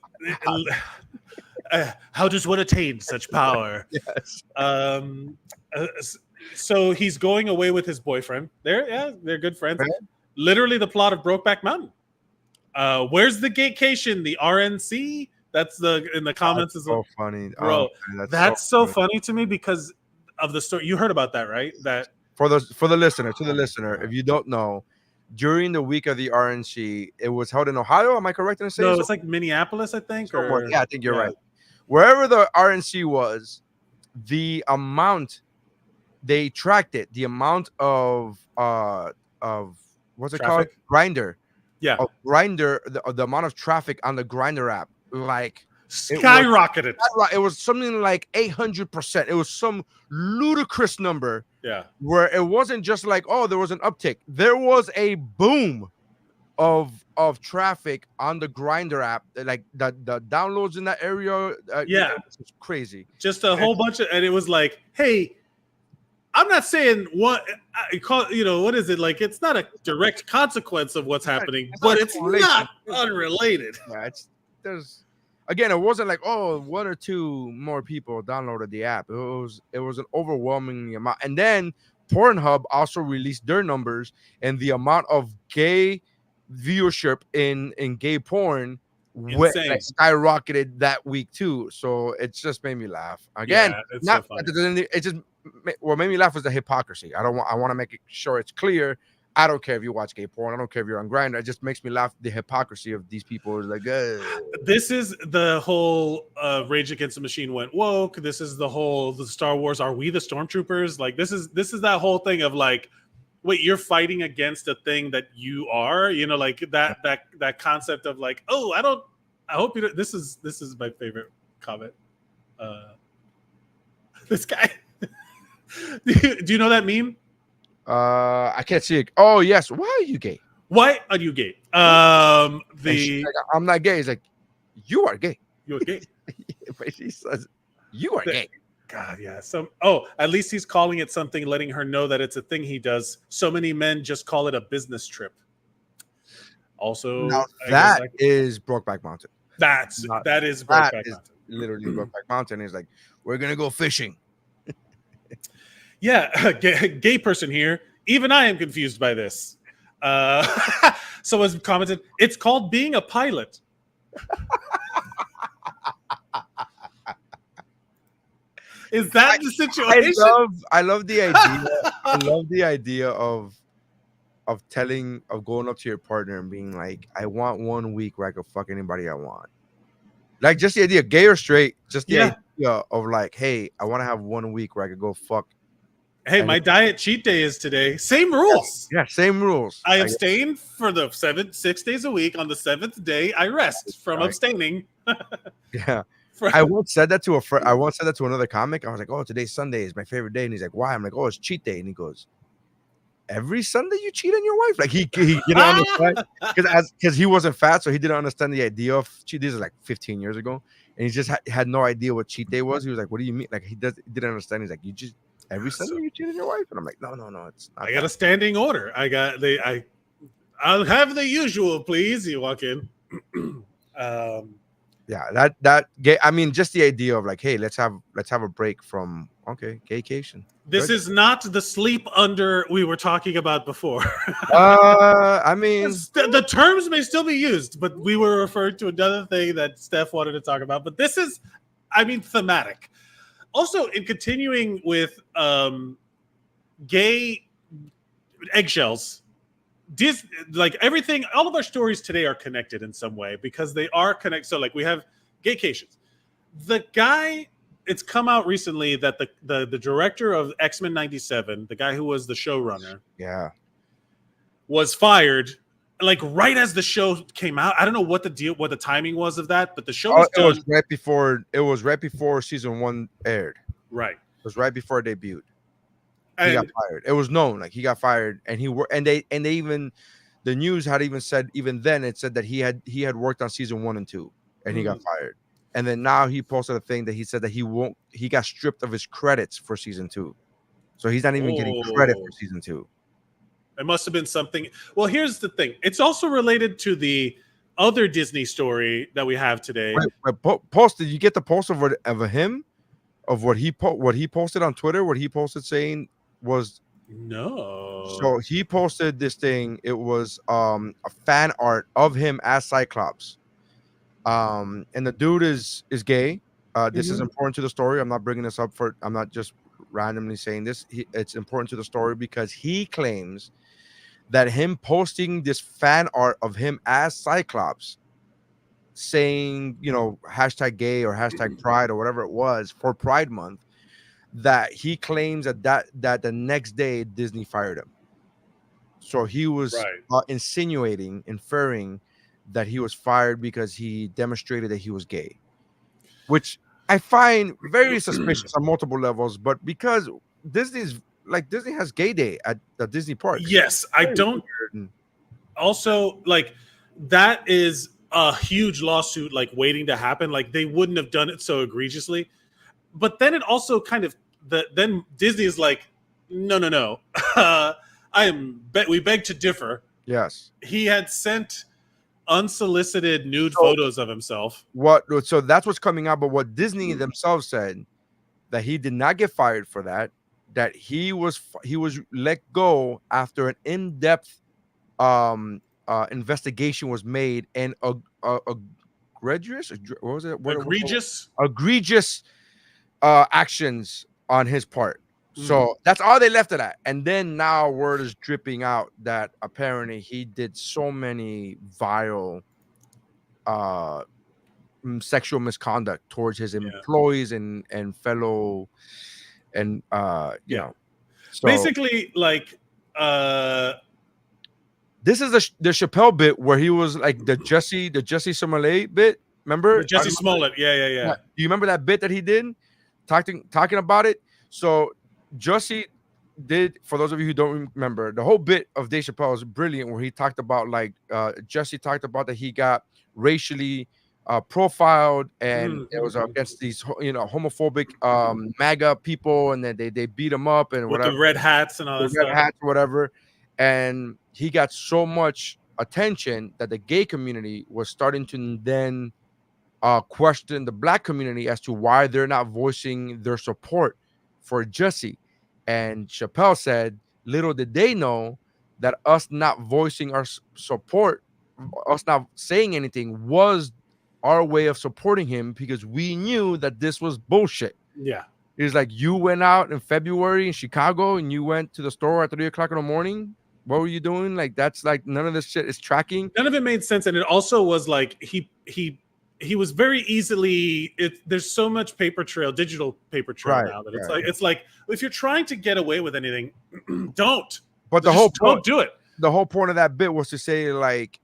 Speaker 6: How does one attain such power?
Speaker 2: Yes.
Speaker 6: So he's going away with his boyfriend. They're good friends.
Speaker 2: Right.
Speaker 6: Literally the plot of Brokeback Mountain. Where's the gaycation? The RNC? That's in the comments.
Speaker 2: That's so funny,
Speaker 6: bro.
Speaker 2: Man,
Speaker 6: that's so funny to me because of the story. You heard about that, right? That
Speaker 2: for the listener, to the listener, if you don't know, during the week of the RNC, it was held in Ohio. Am I correct in saying?
Speaker 6: No, it's like Minneapolis, I think.
Speaker 2: Yeah, I think you're right. Wherever the RNC was, the amount they tracked it, the amount of what's it called? Grindr.
Speaker 6: Yeah.
Speaker 2: Grindr, the amount of traffic on the Grindr app, like
Speaker 6: skyrocketed.
Speaker 2: It was something like 800%. It was some ludicrous number.
Speaker 6: Yeah.
Speaker 2: Where it wasn't just like, oh, there was an uptick. There was a boom of traffic on the Grindr app. Like the downloads in that area. It's crazy.
Speaker 6: Just a whole bunch of, and it was like, hey, I'm not saying what what is it, like, it's not a direct consequence of what's happening, but it's not unrelated.
Speaker 2: Yeah, again, it wasn't like, oh, 1 or 2 more people downloaded the app. It was an overwhelming amount. And then Pornhub also released their numbers, and the amount of gay viewership in gay porn skyrocketed that week too. So it just made me laugh. Again, it just what made me laugh was the hypocrisy. I want to make sure it's clear. I don't care if you watch gay porn. I don't care if you're on Grindr. It just makes me laugh. The hypocrisy of these people is like,
Speaker 6: this is the whole Rage Against the Machine went woke. This is the Star Wars. Are we the stormtroopers? Like, this is that whole thing of like, wait, you're fighting against a thing that you are, like that concept of like, oh, I hope you don't. This is my favorite comment. This guy. Do you know that meme?
Speaker 2: I can't see it. Oh yes. Why are you gay?
Speaker 6: Why are you gay?
Speaker 2: Like, I'm not gay. He's like, you are gay.
Speaker 6: You're gay.
Speaker 2: But she says, you are gay.
Speaker 6: God, yeah. At least he's calling it something, letting her know that it's a thing he does. So many men just call it a business trip. Also,
Speaker 2: now that is Brokeback Mountain.
Speaker 6: That is Brokeback Mountain.
Speaker 2: Literally Brokeback Mountain. He's like, we're gonna go fishing.
Speaker 6: Yeah, gay person here. Even I am confused by this. Someone's commented, it's called being a pilot. Is that the situation?
Speaker 2: I love the idea. I love the idea of going up to your partner and being like, I want 1 week where I can fuck anybody I want. Like, just the idea, gay or straight, just the idea of like, hey, I want to have 1 week where I could go fuck
Speaker 6: Hey, my diet cheat day is today. Same rules.
Speaker 2: Yeah, same rules.
Speaker 6: I abstain for the 6 days a week. On the 7th day, I rest from abstaining.
Speaker 2: Yeah. I once said that to a friend. I once said that to another comic. I was like, "Oh, today's Sunday is my favorite day," and he's like, "Why?" I'm like, "Oh, it's cheat day," and he goes, "Every Sunday you cheat on your wife?" Like he didn't understand because he wasn't fat, so he didn't understand the idea of cheat. This is like 15 years ago, and he just had no idea what cheat day was. He was like, "What do you mean?" Like he didn't understand. He's like, "You just every Sunday you cheat on your wife?" And I'm like, "No, it's not."
Speaker 6: I got a standing order. I'll have the usual, please. You walk in.
Speaker 2: Yeah, I mean, just the idea of like, hey, let's have a break from gaycation.
Speaker 6: This is not the sleep under we were talking about before.
Speaker 2: I mean,
Speaker 6: the terms may still be used, but we were referring to another thing that Steph wanted to talk about. But this is, I mean, thematic. Also, in continuing with gay eggshells, like everything, all of our stories today are connected in some way because they are connected. So like we have gaycations. The guy, it's come out recently that the director of X-Men 97, the guy who was the showrunner, was fired like right as the show came out. I don't know what the timing was of that, but the show was done.
Speaker 2: It was right before season 1 aired.
Speaker 6: Right.
Speaker 2: It was right before it debuted.
Speaker 6: He
Speaker 2: got fired. It was known, like he got fired, and they even the news had even said even then it said that he had worked on season 1 and 2, and he got fired. And then now he posted a thing that he said that he got stripped of his credits for season 2, so he's not even getting credit for season 2.
Speaker 6: It must have been something. Well, here's the thing. It's also related to the other Disney story that we have today.
Speaker 2: Did you get the post of him of what he posted on Twitter? What he posted saying was
Speaker 6: no.
Speaker 2: So he posted this thing. It was a fan art of him as Cyclops. And the dude is gay. This is important to the story. I'm not bringing this up I'm not just randomly saying this. It's important to the story because he claims that him posting this fan art of him as Cyclops, saying, hashtag gay or hashtag pride or whatever it was for Pride Month, that he claims that the next day Disney fired him. So he was inferring that he was fired because he demonstrated that he was gay, which I find very suspicious on multiple levels. But because Disney has gay day at the Disney park.
Speaker 6: Yes, I don't. Also, like that is a huge lawsuit, like waiting to happen. Like they wouldn't have done it so egregiously. But then it also kind of then Disney is like, no. We beg to differ.
Speaker 2: Yes,
Speaker 6: he had sent unsolicited nude photos of himself.
Speaker 2: So that's what's coming out. But what Disney themselves said, that he did not get fired for that. That he was let go after an in-depth investigation was made, and egregious actions on his part. So that's all they left it at. And then now word is dripping out that apparently he did so many vile sexual misconduct towards his employees and fellow and you know. So
Speaker 6: basically, like
Speaker 2: this is the Chappelle bit where he was like the Jesse Smollett bit. Remember
Speaker 6: Jesse Smollett? Yeah.
Speaker 2: Do you remember that bit that he did talking about it? So Jesse did, for those of you who don't remember, the whole bit of Dave Chappelle is brilliant, where he talked about Jesse talked about that he got racially profiled, and it was against these homophobic MAGA people, and then they beat him up and
Speaker 6: with
Speaker 2: whatever,
Speaker 6: the red hats and all that stuff.
Speaker 2: Red hats, whatever, and he got so much attention that the gay community was starting to then question the black community as to why they're not voicing their support for Jesse. And Chappelle said, little did they know that us not voicing our support, us not saying anything, was our way of supporting him, because we knew that this was bullshit.
Speaker 6: Yeah.
Speaker 2: It's like, you went out in February in Chicago and you went to the store at 3 o'clock in the morning. What were you doing? Like, that's like, none of this shit is tracking.
Speaker 6: None of it made sense. And it also was like, he he was very easily. There's so much paper trail, digital paper trail now that it's like if you're trying to get away with anything, don't.
Speaker 2: But
Speaker 6: don't do it.
Speaker 2: The whole point of that bit was to say like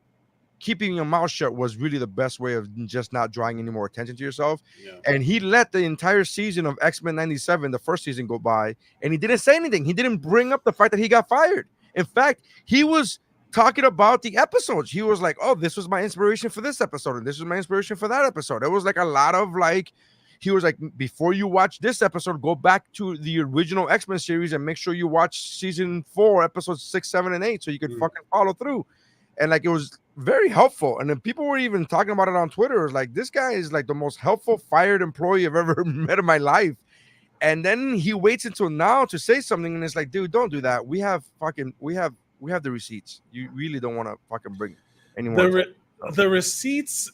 Speaker 2: keeping your mouth shut was really the best way of just not drawing any more attention to yourself. Yeah. And he let the entire season of X-Men 97, the first season, go by, and he didn't say anything. He didn't bring up the fact that he got fired. In fact, he was talking about the episodes. He was like, oh, this was my inspiration for this episode, and this was my inspiration for that episode. It was like a lot of like, he was like, before you watch this episode, go back to the original X-Men series and make sure you watch season 4, episodes 6, 7, and 8, so you could fucking follow through. And like, it was very helpful. And then people were even talking about it on Twitter. It was like, this guy is like the most helpful fired employee I've ever met in my life. And then he waits until now to say something, and it's like, dude, don't do that. We have the receipts. You really don't want to fucking bring anyone.
Speaker 6: The receipts.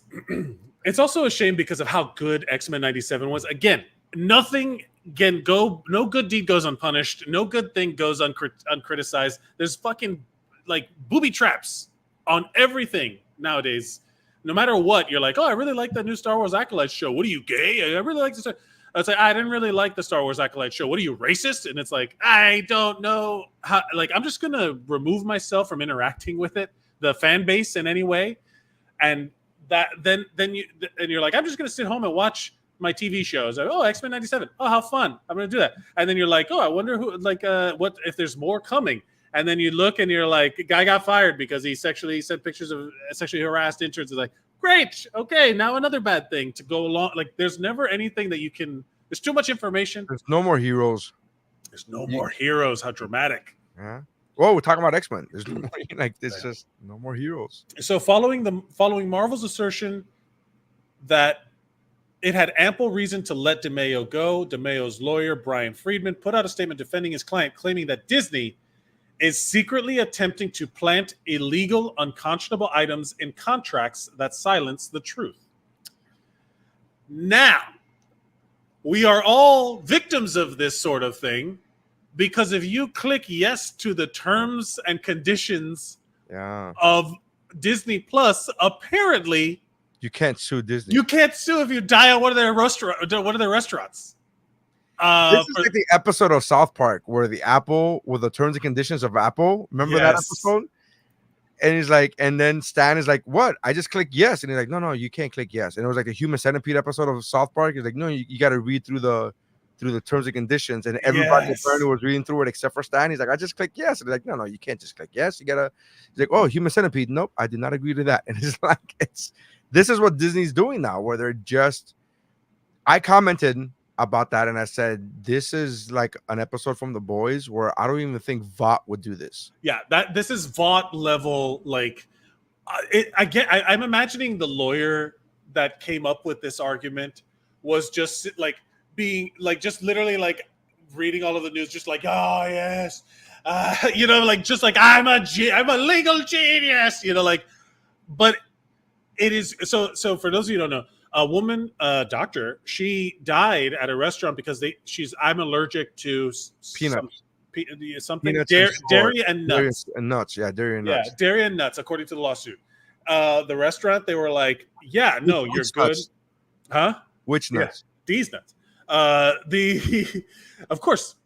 Speaker 6: It's also a shame because of how good X-Men 97 was. Again, nothing can go. No good deed goes unpunished. No good thing goes uncriticized. There's fucking like booby traps on everything nowadays. No matter what, you're like, oh, I really like that new Star Wars Acolyte show. What are you, gay? I really like this. It's like, I didn't really like the Star Wars Acolyte show. What are you, racist? And it's like, I don't know how. Like, I'm just gonna remove myself from interacting with it, the fan base in any way, and that then you're like, I'm just gonna sit home and watch my TV shows. Like, oh, X-Men 97. Oh, how fun! I'm gonna do that. And then you're like, oh, I wonder who, like, what if there's more coming? And then you look and you're like, guy got fired because he sexually sent pictures of sexually harassed interns. It's like, great, okay, now another bad thing to go along. Like, there's never anything that you can. There's too much information.
Speaker 2: There's no more heroes.
Speaker 6: There's no more heroes. How dramatic.
Speaker 2: Yeah. Well, we're talking about X-Men. There's no more, like, there's just no more heroes.
Speaker 6: So following Marvel's assertion that it had ample reason to let DeMaio go, DeMaio's lawyer, Brian Friedman, put out a statement defending his client, claiming that Disney is secretly attempting to plant illegal, unconscionable items in contracts that silence the truth. Now, we are all victims of this sort of thing because if you click yes to the terms and conditions of Disney Plus, apparently
Speaker 2: you can't sue Disney.
Speaker 6: You can't sue if you die at one of their restaurants.
Speaker 2: This is like the episode of South Park where the Apple, with the terms and conditions of Apple. Remember that episode? And he's like, and then Stan is like, what? I just clicked yes. And he's like, no, you can't click yes. And it was like a Human Centipede episode of South Park. He's like, no, you got to read through the terms and conditions. And everybody apparently was reading through it except for Stan. He's like, I just clicked yes. And he's like, no, you can't just click yes. You gotta. He's like, oh, Human Centipede. Nope, I did not agree to that. And it's like, this is what Disney's doing now, where they're just. I commented about that, and I said, this is like an episode from The Boys where I don't even think Vought would do this.
Speaker 6: Yeah, this is Vought level. Like, I'm imagining the lawyer that came up with this argument was just like being like, just literally like reading all of the news, just like, oh yes, like just like I'm a legal genius, like, but it is so. For those of you who don't know. A woman, doctor, she died at a restaurant because I'm allergic to
Speaker 2: peanuts,
Speaker 6: something
Speaker 2: peanuts
Speaker 6: dairy and nuts.
Speaker 2: Dairy and nuts,
Speaker 6: Yeah, dairy and nuts, according to the lawsuit. The restaurant, they were like, yeah, no, you're good.
Speaker 2: Nuts?
Speaker 6: Huh?
Speaker 2: Which nuts?
Speaker 6: Yeah, these nuts. Of course.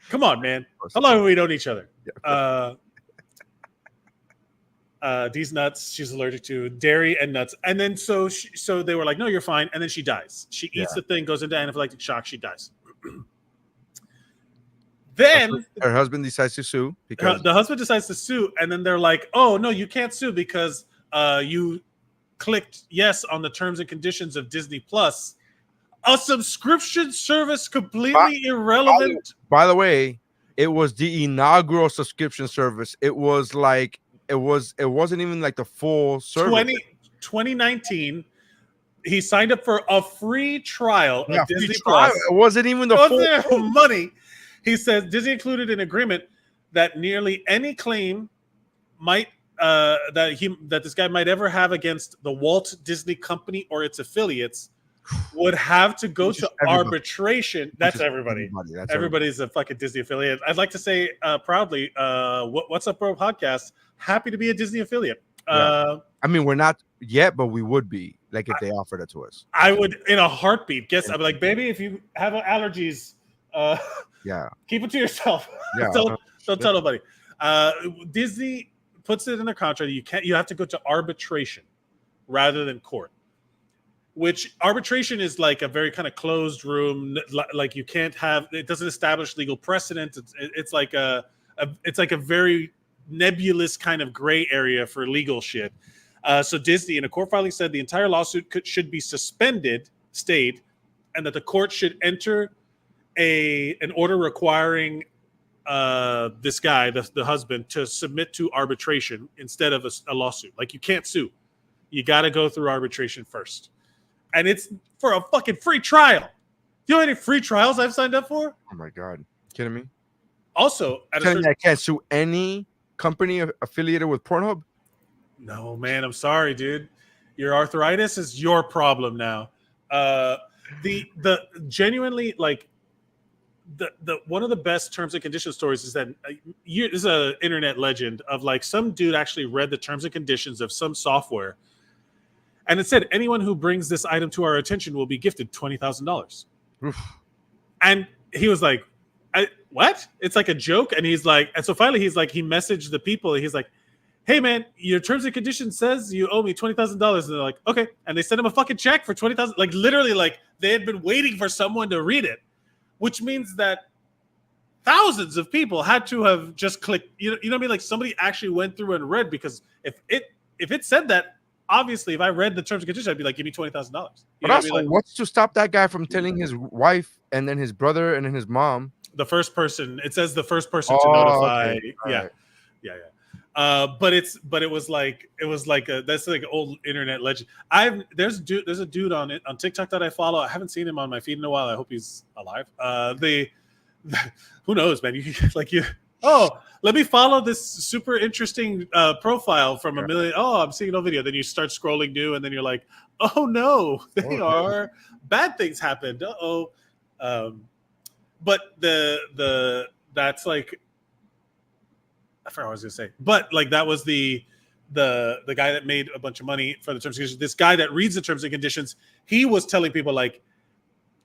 Speaker 6: Come on, man. How long have we known each other?
Speaker 2: Yeah.
Speaker 6: These nuts she's allergic to, dairy and nuts, and then so they were like, no, you're fine, and then she dies. She eats the thing, goes into anaphylactic shock, she dies. Then
Speaker 2: her husband decides to sue because
Speaker 6: the husband decides to sue, and then they're like, oh no, you can't sue because you clicked yes on the terms and conditions of Disney Plus, a subscription service completely irrelevant.
Speaker 2: By the way, it was the inaugural subscription service. It was like. It wasn't even like the full service.
Speaker 6: 2019, he signed up for a free trial of Disney Plus.
Speaker 2: It wasn't even the
Speaker 6: full money. He says Disney included an agreement that nearly any claim might that this guy might ever have against the Walt Disney Company or its affiliates would have to go to arbitration. That's everybody. Everybody's a fucking Disney affiliate. I'd like to say proudly, What's Up, Bro podcast. Happy to be a Disney affiliate.
Speaker 2: I mean, we're not yet, but we would be like if they offered it to us.
Speaker 6: I would in a heartbeat. Guess I'd be like, baby, if you have allergies,
Speaker 2: Yeah.
Speaker 6: keep it to yourself.
Speaker 2: Yeah.
Speaker 6: don't tell nobody. Disney puts it in their contract. You have to go to arbitration rather than court. Which arbitration is like a very kind of closed room. Like you can't have it doesn't establish legal precedent. It's like a very nebulous kind of gray area for legal shit. So Disney, in a court filing, said the entire lawsuit should be stayed, and that the court should enter an order requiring this guy, the husband, to submit to arbitration instead of a lawsuit. Like you can't sue. You got to go through arbitration first. And it's for a fucking free trial. Do you know how many free trials I've signed up for?
Speaker 2: Oh my God. Kidding me?
Speaker 6: Also,
Speaker 2: I can't sue any company affiliated with Pornhub?
Speaker 6: No, man, I'm sorry, dude. Your arthritis is your problem now. The genuinely like the one of the best terms and conditions stories is that this is an internet legend of like some dude actually read the terms and conditions of some software, and it said anyone who brings this item to our attention will be gifted $20,000. And he was like, "What?" It's like a joke, and he's like, and so finally he's like, he messaged the people, and he's like, "Hey man, your terms and conditions says you owe me $20,000." And they're like, "Okay," and they sent him a fucking check for $20,000. Like literally, like they had been waiting for someone to read it, which means that thousands of people had to have just clicked. You know what I mean? Like somebody actually went through and read, because if it said that, obviously, if I read the terms and conditions, I'd be like, "Give me $20,000."
Speaker 2: But also, like, what's to stop that guy from telling his wife and then his brother and then his mom?
Speaker 6: The first person. It says the first person to notify.
Speaker 2: Okay.
Speaker 6: Yeah.
Speaker 2: Right.
Speaker 6: Yeah. But it was like that's like an old internet legend. There's a dude on TikTok that I follow. I haven't seen him on my feed in a while. I hope he's alive. Who knows, man? Let me follow this super interesting profile from a million. Oh, I'm seeing no video. Then you start scrolling new, and then you're like, oh no, bad things happened. But that's like, I forgot what I was gonna say. But like that was the guy that made a bunch of money for the terms and conditions. This guy that reads the terms and conditions, he was telling people like,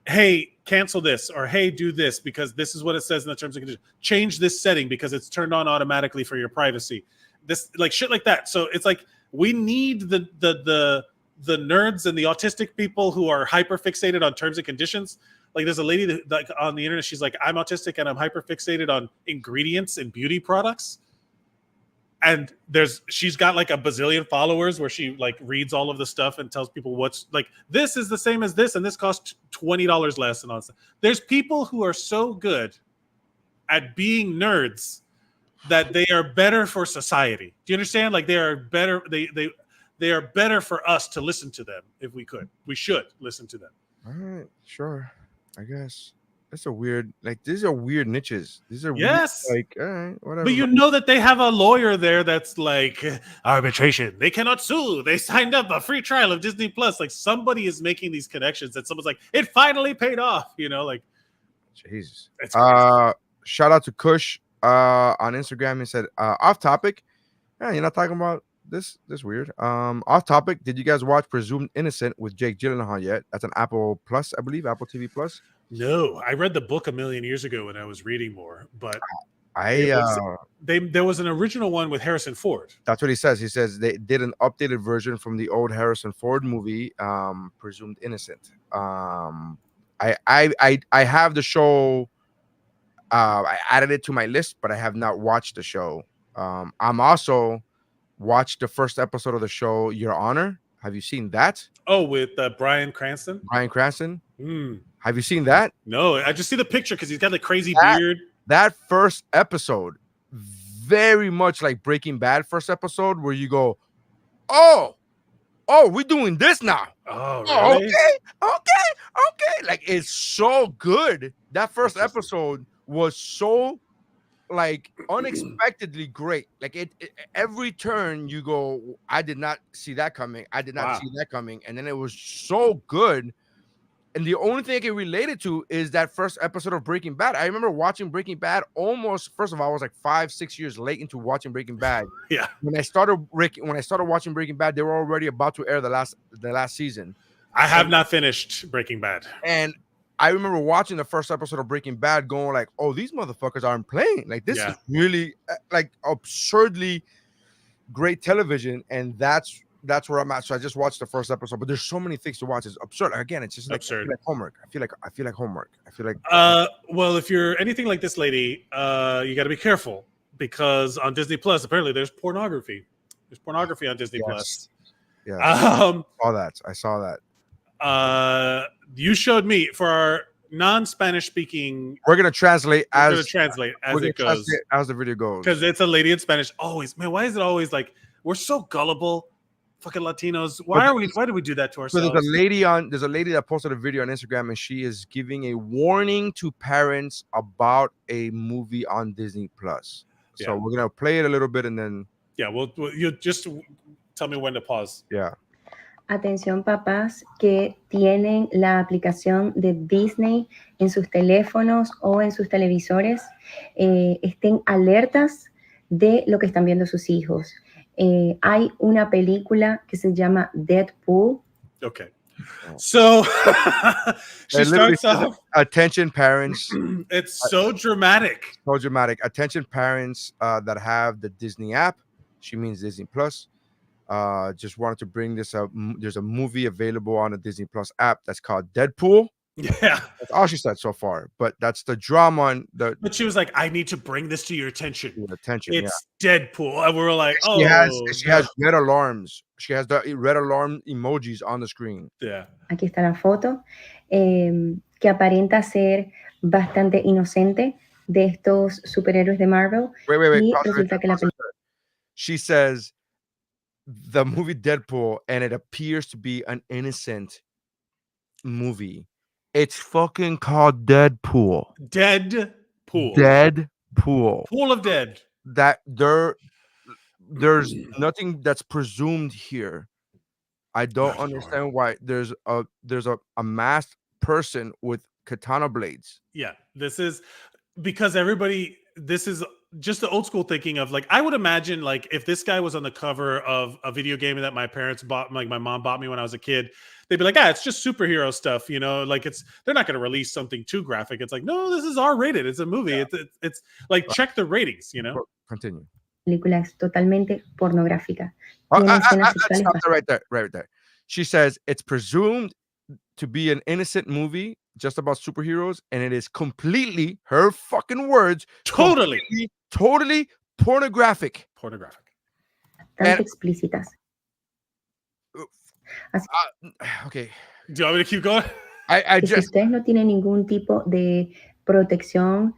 Speaker 6: "Hey, cancel this," or "Hey, do this because this is what it says in the terms and conditions. Change this setting because it's turned on automatically for your privacy." This like shit like that. So it's like we need the nerds and the autistic people who are hyper fixated on terms and conditions. Like there's a lady that like on the internet, she's like, "I'm autistic and I'm hyper fixated on ingredients in beauty products." And she's got like a bazillion followers where she like reads all of the stuff and tells people what's like, this is the same as this, and this costs $20 less and all that stuff. There's people who are so good at being nerds that they are better for society. Do you understand? Like they are better. They are better for us to listen to them if we could. We should listen to them.
Speaker 2: All right, sure. I guess that's a weird. Like these are weird niches. These are
Speaker 6: yes.
Speaker 2: Weird, like all right, whatever.
Speaker 6: But you know that they have a lawyer there that's like arbitration. They cannot sue. They signed up a free trial of Disney Plus. Like somebody is making these connections. That someone's like, it finally paid off. You know, like
Speaker 2: Jesus.
Speaker 6: Shout
Speaker 2: out to Kush on Instagram. He said, off topic. Yeah, you're not talking about this weird. Off topic. Did you guys watch Presumed Innocent with Jake Gyllenhaal yet? That's an Apple Plus, I believe, Apple TV Plus.
Speaker 6: No, I read the book a million years ago when I was reading more, but
Speaker 2: there
Speaker 6: was an original one with Harrison Ford.
Speaker 2: That's what he says. He says they did an updated version from the old Harrison Ford movie, Presumed Innocent. I have the show. I added it to my list, but I have not watched the show. I'm also watched the first episode of the show, Your Honor. Have you seen that?
Speaker 6: Oh, with Bryan Cranston.
Speaker 2: Bryan Cranston. Have you seen that?
Speaker 6: No, I just see the picture because he's got the crazy beard.
Speaker 2: That first episode, very much like Breaking Bad first episode, where you go, oh, we're doing this now.
Speaker 6: Oh, really?
Speaker 2: Okay. Like it's so good. That first episode was so like unexpectedly great. Like it every turn you go, I did not see that coming. I did not see that coming, and then it was so good. And the only thing I can relate it to is that first episode of Breaking Bad. I remember watching Breaking Bad almost. First of all, I was like 5-6 years late into watching Breaking Bad.
Speaker 6: Yeah.
Speaker 2: When I started watching Breaking Bad, they were already about to air the last season.
Speaker 6: I have not finished Breaking Bad.
Speaker 2: And I remember watching the first episode of Breaking Bad, going like, "Oh, these motherfuckers aren't playing. Like this is really like absurdly great television." And that's where I'm at. So I just watched the first episode, but there's so many things to watch. It's absurd. Again, it's just like,
Speaker 6: absurd.
Speaker 2: Like homework. I feel like homework. I feel like.
Speaker 6: Well, if you're anything like this lady, you got to be careful because on Disney Plus, apparently there's pornography. There's pornography on Disney Plus.
Speaker 2: Yeah. I saw that.
Speaker 6: You showed me for our non-Spanish speaking.
Speaker 2: We're gonna translate as
Speaker 6: it goes,
Speaker 2: as the video goes,
Speaker 6: because it's a lady in Spanish. Always, man. Why is it always like we're so gullible? Fucking Latinos. Why do we do that to ourselves?
Speaker 2: So there's a lady that posted a video on Instagram, and she is giving a warning to parents about a movie on Disney Plus. So we're gonna play it a little bit, and then
Speaker 6: you just tell me when to pause.
Speaker 2: Yeah.
Speaker 9: Atención papás que tienen la aplicación de Disney en sus teléfonos o en sus televisores, estén alertas de lo que están viendo sus hijos. Hay una película que se llama Deadpool.
Speaker 6: Okay. So she starts off.
Speaker 2: Attention parents.
Speaker 6: It's so dramatic.
Speaker 2: So dramatic. Attention parents that have the Disney app. She means Disney Plus. Just wanted to bring this up. There's a movie available on the Disney Plus app that's called Deadpool.
Speaker 6: Yeah,
Speaker 2: that's all she said so far. But that's the drama on the.
Speaker 6: But she was like, "I need to bring this to your attention." It's
Speaker 2: yeah.
Speaker 6: Deadpool, and we were like, "Oh."
Speaker 2: She has red alarms. She has the red alarm emojis on the screen.
Speaker 6: Yeah.
Speaker 9: Aquí está la foto que aparenta ser bastante inocente de estos superhéroes de Marvel.
Speaker 2: Wait.
Speaker 9: Y resulta que la
Speaker 2: She says the movie Deadpool, and it appears to be an innocent movie. It's fucking called Deadpool.
Speaker 6: Deadpool. Pool of dead.
Speaker 2: That there's nothing that's presumed here. I don't understand why there's a masked person with katana blades.
Speaker 6: Yeah, this is because this is just the old school thinking of like, I would imagine like if this guy was on the cover of a video game that my parents bought, like my mom bought me when I was a kid, they'd be like, it's just superhero stuff, you know, like they're not going to release something too graphic. It's like, no, this is R-rated. It's a movie. Yeah. It's like, check the ratings, you know?
Speaker 2: Continue.
Speaker 9: Película es totalmente pornográfica.
Speaker 2: Right there. She says it's presumed to be an innocent movie just about superheroes, and it is completely, her fucking words, totally pornographic.
Speaker 9: Tan explícitas.
Speaker 6: Okay. Do you want me to keep going?
Speaker 9: Si ustedes no tienen ningún tipo de protección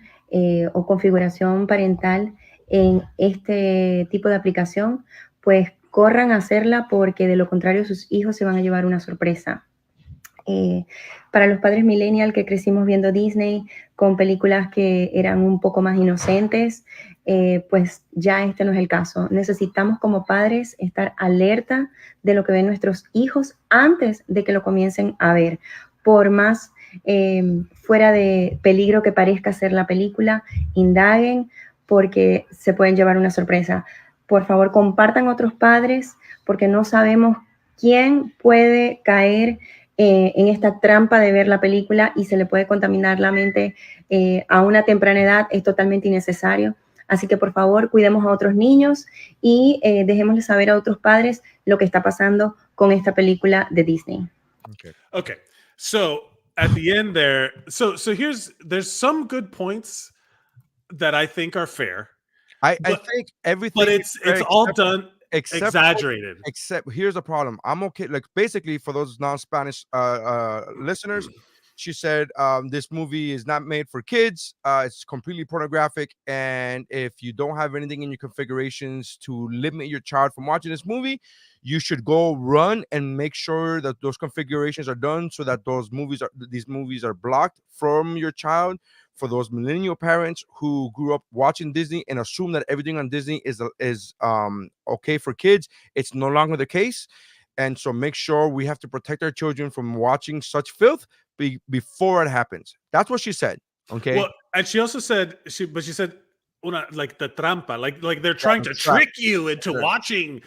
Speaker 9: o configuración parental en este tipo de aplicación, pues corran a hacerla porque de lo contrario sus hijos se van a llevar una sorpresa. Para los padres millennial que crecimos viendo Disney con películas que eran un poco más inocentes, pues ya este no es el caso. Necesitamos como padres estar alerta de lo que ven nuestros hijos antes de que lo comiencen a ver. Por más fuera de peligro que parezca ser la película, indaguen porque se pueden llevar una sorpresa. Por favor, compartan a otros padres porque no sabemos quién puede caer en esta trampa de ver la película y se le puede contaminar la mente a una temprana edad. Es totalmente innecesario. Así que por favor cuidemos a otros niños y dejémosle saber a otros padres lo que está pasando con esta película de Disney.
Speaker 6: Okay. So at the end there, so there's some good points that I think are fair.
Speaker 2: I think everything,
Speaker 6: but it's all done. Exaggerated.
Speaker 2: Except here's the problem. I'm okay. Like basically for those non-Spanish listeners, she said this movie is not made for kids. It's completely pornographic, and if you don't have anything in your configurations to limit your child from watching this movie, you should go run and make sure that those configurations are done so that these movies are blocked from your child. For those millennial parents who grew up watching Disney and assume that everything on Disney is okay for kids, it's no longer the case. And so make sure we have to protect our children from watching such filth before it happens. That's what she said. Okay.
Speaker 6: Well, and she also said she said like the trampa, like they're trying to trick you into watching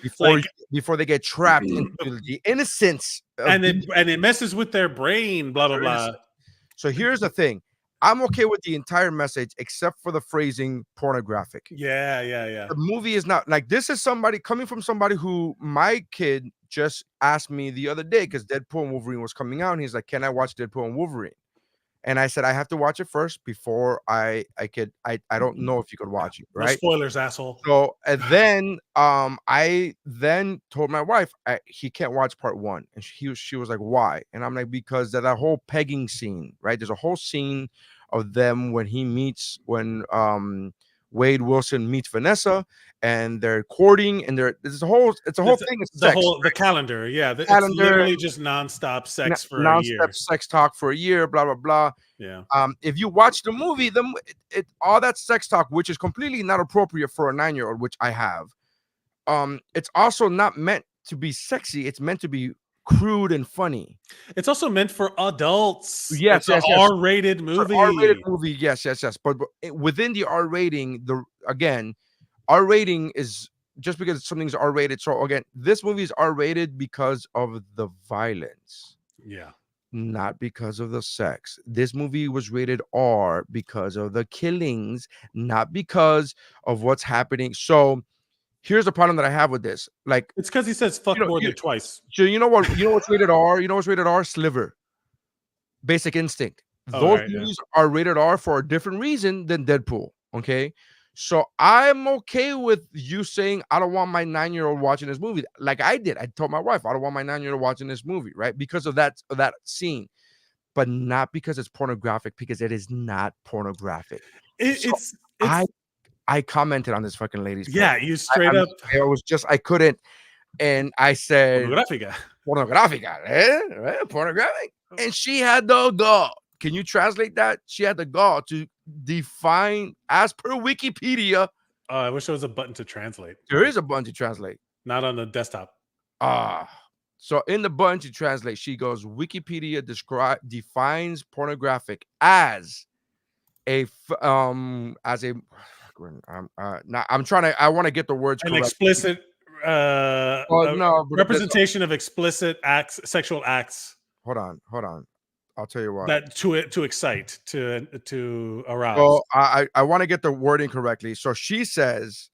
Speaker 2: before they get trapped into the innocence,
Speaker 6: and it messes with their brain. Blah blah blah.
Speaker 2: So here's the thing. I'm okay with the entire message except for the phrasing pornographic.
Speaker 6: Yeah.
Speaker 2: The movie is not like this is somebody coming from somebody who my kid just asked me the other day because Deadpool and Wolverine was coming out. And he's like, "Can I watch Deadpool and Wolverine?" And I said, I have to watch it first before I don't know if you could watch it, right?
Speaker 6: No spoilers, asshole.
Speaker 2: So and then I then told my wife he can't watch part 1, and she was like, why? And I'm like, because of that whole pegging scene, right? There's a whole scene of them when Wade Wilson meets Vanessa, and they're courting, and it's a whole thing. It's
Speaker 6: the calendar, yeah. It's literally just nonstop sex for a year.
Speaker 2: Nonstop sex talk for a year, blah blah blah.
Speaker 6: Yeah.
Speaker 2: If you watch the movie, all that sex talk, which is completely not appropriate for a 9-year-old, which I have. It's also not meant to be sexy. It's meant to be crude and funny.
Speaker 6: It's also meant for adults.
Speaker 2: Yes,
Speaker 6: it's an R-rated movie.
Speaker 2: R-rated movie, yes. But within the R rating, R rating is just because something's R-rated. So again, this movie is R-rated because of the violence.
Speaker 6: Yeah.
Speaker 2: Not because of the sex. This movie was rated R because of the killings, not because of what's happening. So here's the problem that I have with this. Like,
Speaker 6: it's because he says fuck more than twice.
Speaker 2: So you know what's rated R? You know what's rated R? Sliver. Basic Instinct. Those movies are rated R for a different reason than Deadpool. Okay. So I'm okay with you saying I don't want my 9-year-old watching this movie. Like I did. I told my wife I don't want my 9-year-old watching this movie, right? Because of that scene. But not because it's pornographic, because it is not pornographic. I commented on this fucking lady's post.
Speaker 6: Yeah, you straight up.
Speaker 2: I couldn't. And I said,
Speaker 6: pornográfica,
Speaker 2: pornographic. And she had the gall. Can you translate that? She had the gall to define, as per Wikipedia.
Speaker 6: I wish there was a button to translate.
Speaker 2: There is a button to translate.
Speaker 6: Not on the desktop.
Speaker 2: So in the button to translate, she goes, Wikipedia defines pornographic as I want to get the words correct.
Speaker 6: An explicit representation of explicit acts, sexual acts.
Speaker 2: Hold on. I'll tell you what.
Speaker 6: That to excite, to arouse.
Speaker 2: So I want to get the wording correctly. So she says,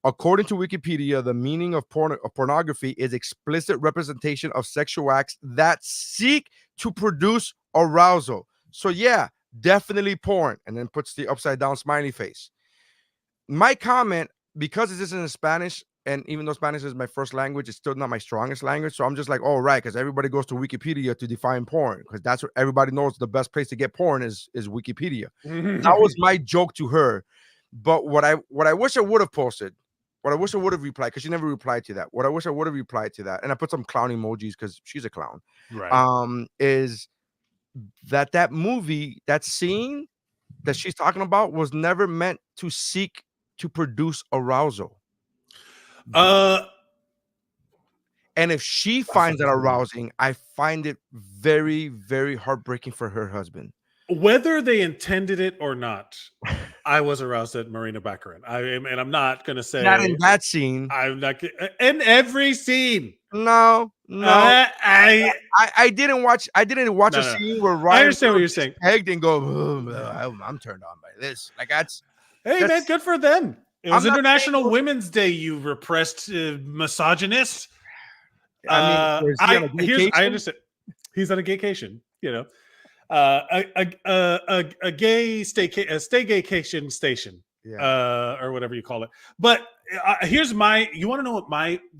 Speaker 2: according to Wikipedia, the meaning of pornography is explicit representation of sexual acts that seek to produce arousal. So yeah, definitely porn, and then puts the upside down smiley face. My comment, because this is in Spanish, and even though Spanish is my first language, it's still not my strongest language. So I'm just like, oh, right, because everybody goes to Wikipedia to define porn, because that's what everybody knows. The best place to get porn is Wikipedia. That was my joke to her. But what I wish I would have posted, what I wish I would have replied, because she never replied to that. What I wish I would have replied to that, and I put some clown emojis because she's a clown.
Speaker 6: Right.
Speaker 2: Is that movie, that scene that she's talking about, was never meant to seek to produce arousal. And if she finds that arousing, I find it very, very heartbreaking for her husband.
Speaker 6: Whether they intended it or not, I was aroused at Marina Baccarin. And I'm not going to say
Speaker 2: not in that scene.
Speaker 6: I'm not in every scene.
Speaker 2: No. I didn't watch a scene where Ryan.
Speaker 6: I understand what you're saying.
Speaker 2: Pegged and go, I'm turned on by this. Like that's.
Speaker 6: Hey man, good for them. It was International Women's Day, you repressed misogynist. I understand. He's on a gaycation, you know. A gay staycation station, or whatever you call it. But here's you want to know what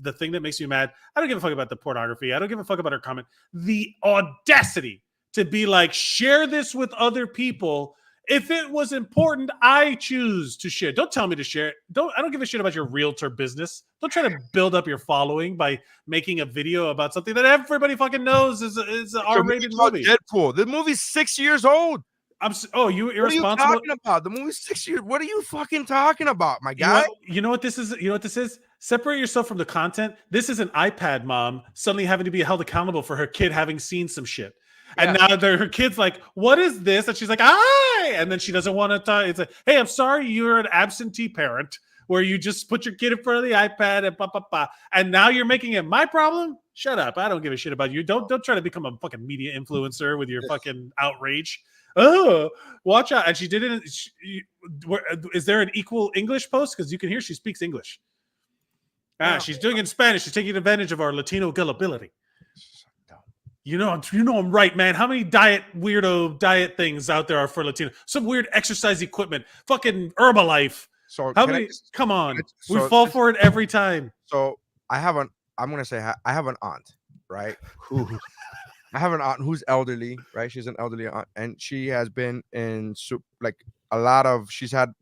Speaker 6: the thing that makes me mad? I don't give a fuck about the pornography. I don't give a fuck about her comment. The audacity to be like, share this with other people. If it was important, I choose to share. Don't tell me to share it. I don't give a shit about your realtor business. Don't try to build up your following by making a video about something that everybody fucking knows is an R-rated movie.
Speaker 2: Deadpool. The movie's 6 years old.
Speaker 6: You irresponsible.
Speaker 2: What are you talking about? The movie's 6 years. What are you fucking talking about, my guy?
Speaker 6: You know what this is? You know what this is? Separate yourself from the content. This is an iPad mom suddenly having to be held accountable for her kid having seen some shit. And now her kid's like, what is this? And she's like, "Hi," and then she doesn't want to talk. It's like, hey, I'm sorry, you're an absentee parent where you just put your kid in front of the iPad and and now you're making it my problem. Shut up. I don't give a shit about you. Don't try to become a fucking media influencer with your fucking outrage. Oh, watch out. And she did it. Is there an equal English post? Because you can hear she speaks English. She's doing it in Spanish. She's taking advantage of our Latino gullibility. You know I'm right, man. How many weirdo diet things out there are for Latino? Some weird exercise equipment. Fucking Herbalife.
Speaker 2: So
Speaker 6: how many? Come on. We fall for it every time.
Speaker 2: So I have an aunt, right? I have an aunt who's elderly, right? She's an elderly aunt, and she has been in she's had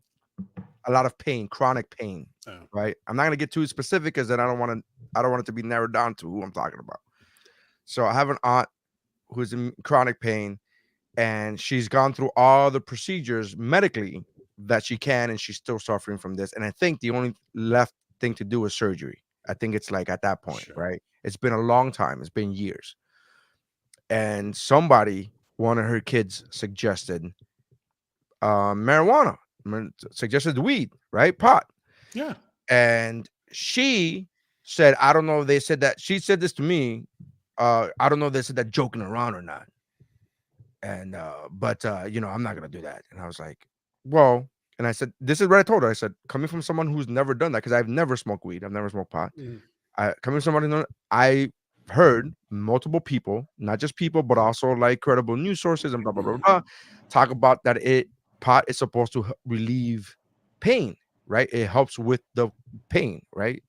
Speaker 2: a lot of pain, chronic pain, right? I'm not gonna get too specific because then I don't want it to be narrowed down to who I'm talking about. So I have an aunt who's in chronic pain, and she's gone through all the procedures medically that she can, and she's still suffering from this. And I think the only left thing to do is surgery. I think it's like at that point, right? It's been a long time. It's been years. And one of her kids suggested marijuana, suggested weed, right? Pot.
Speaker 6: Yeah.
Speaker 2: And she said, I don't know if they said that. She said this to me. I don't know if they said that joking around or not. And but I'm not gonna do that. And I was like, well, and I said, this is what I told her. I said, coming from someone who's never done that, because I've never smoked weed, I've never smoked pot. Coming from somebody, I heard multiple people, not just people, but also like credible news sources and blah blah blah blah, talk about that pot is supposed to relieve pain, right? It helps with the pain, right?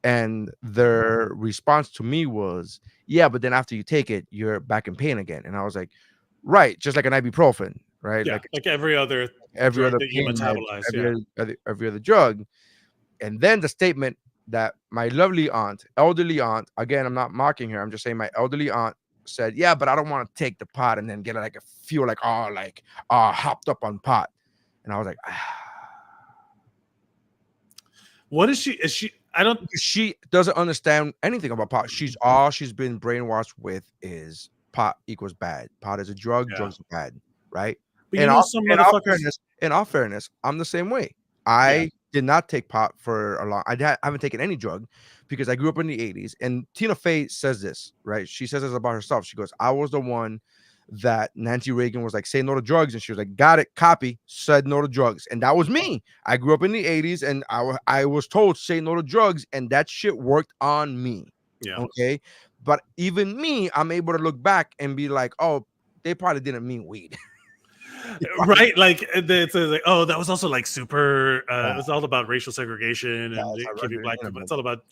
Speaker 2: And their response to me was, yeah, but then after you take it, you're back in pain again. And I was like, right, just like an ibuprofen, right?
Speaker 6: Yeah, like every other
Speaker 2: drug
Speaker 6: that you metabolize,
Speaker 2: every other drug. And then the statement that my lovely aunt, elderly aunt, again, I'm not mocking her, I'm just saying my elderly aunt said, yeah, but I don't want to take the pot and then get feel like hopped up on pot. And I was like,
Speaker 6: what is she? Is she?
Speaker 2: She doesn't understand anything about pot. She's been brainwashed with is pot equals bad. Pot is a drug.
Speaker 6: Yeah.
Speaker 2: Drugs are bad, right?
Speaker 6: But
Speaker 2: in all fairness, I'm the same way. I did not take pot for a long. I haven't taken any drug because I grew up in the 80s. And Tina Fey says this, right? She says this about herself. She goes, I was the one that Nancy Reagan was like, say no to drugs, and she was like, got it, copy, said no to drugs. And that was me. I grew up in the 80s, and I was told say no to drugs, and that shit worked on me.
Speaker 6: Yeah.
Speaker 2: Okay. But even me, I'm able to look back and be like, oh, they probably didn't mean weed.
Speaker 6: Right, like it's like, oh, that was also like super. It was all about racial segregation and keeping black people. It's all about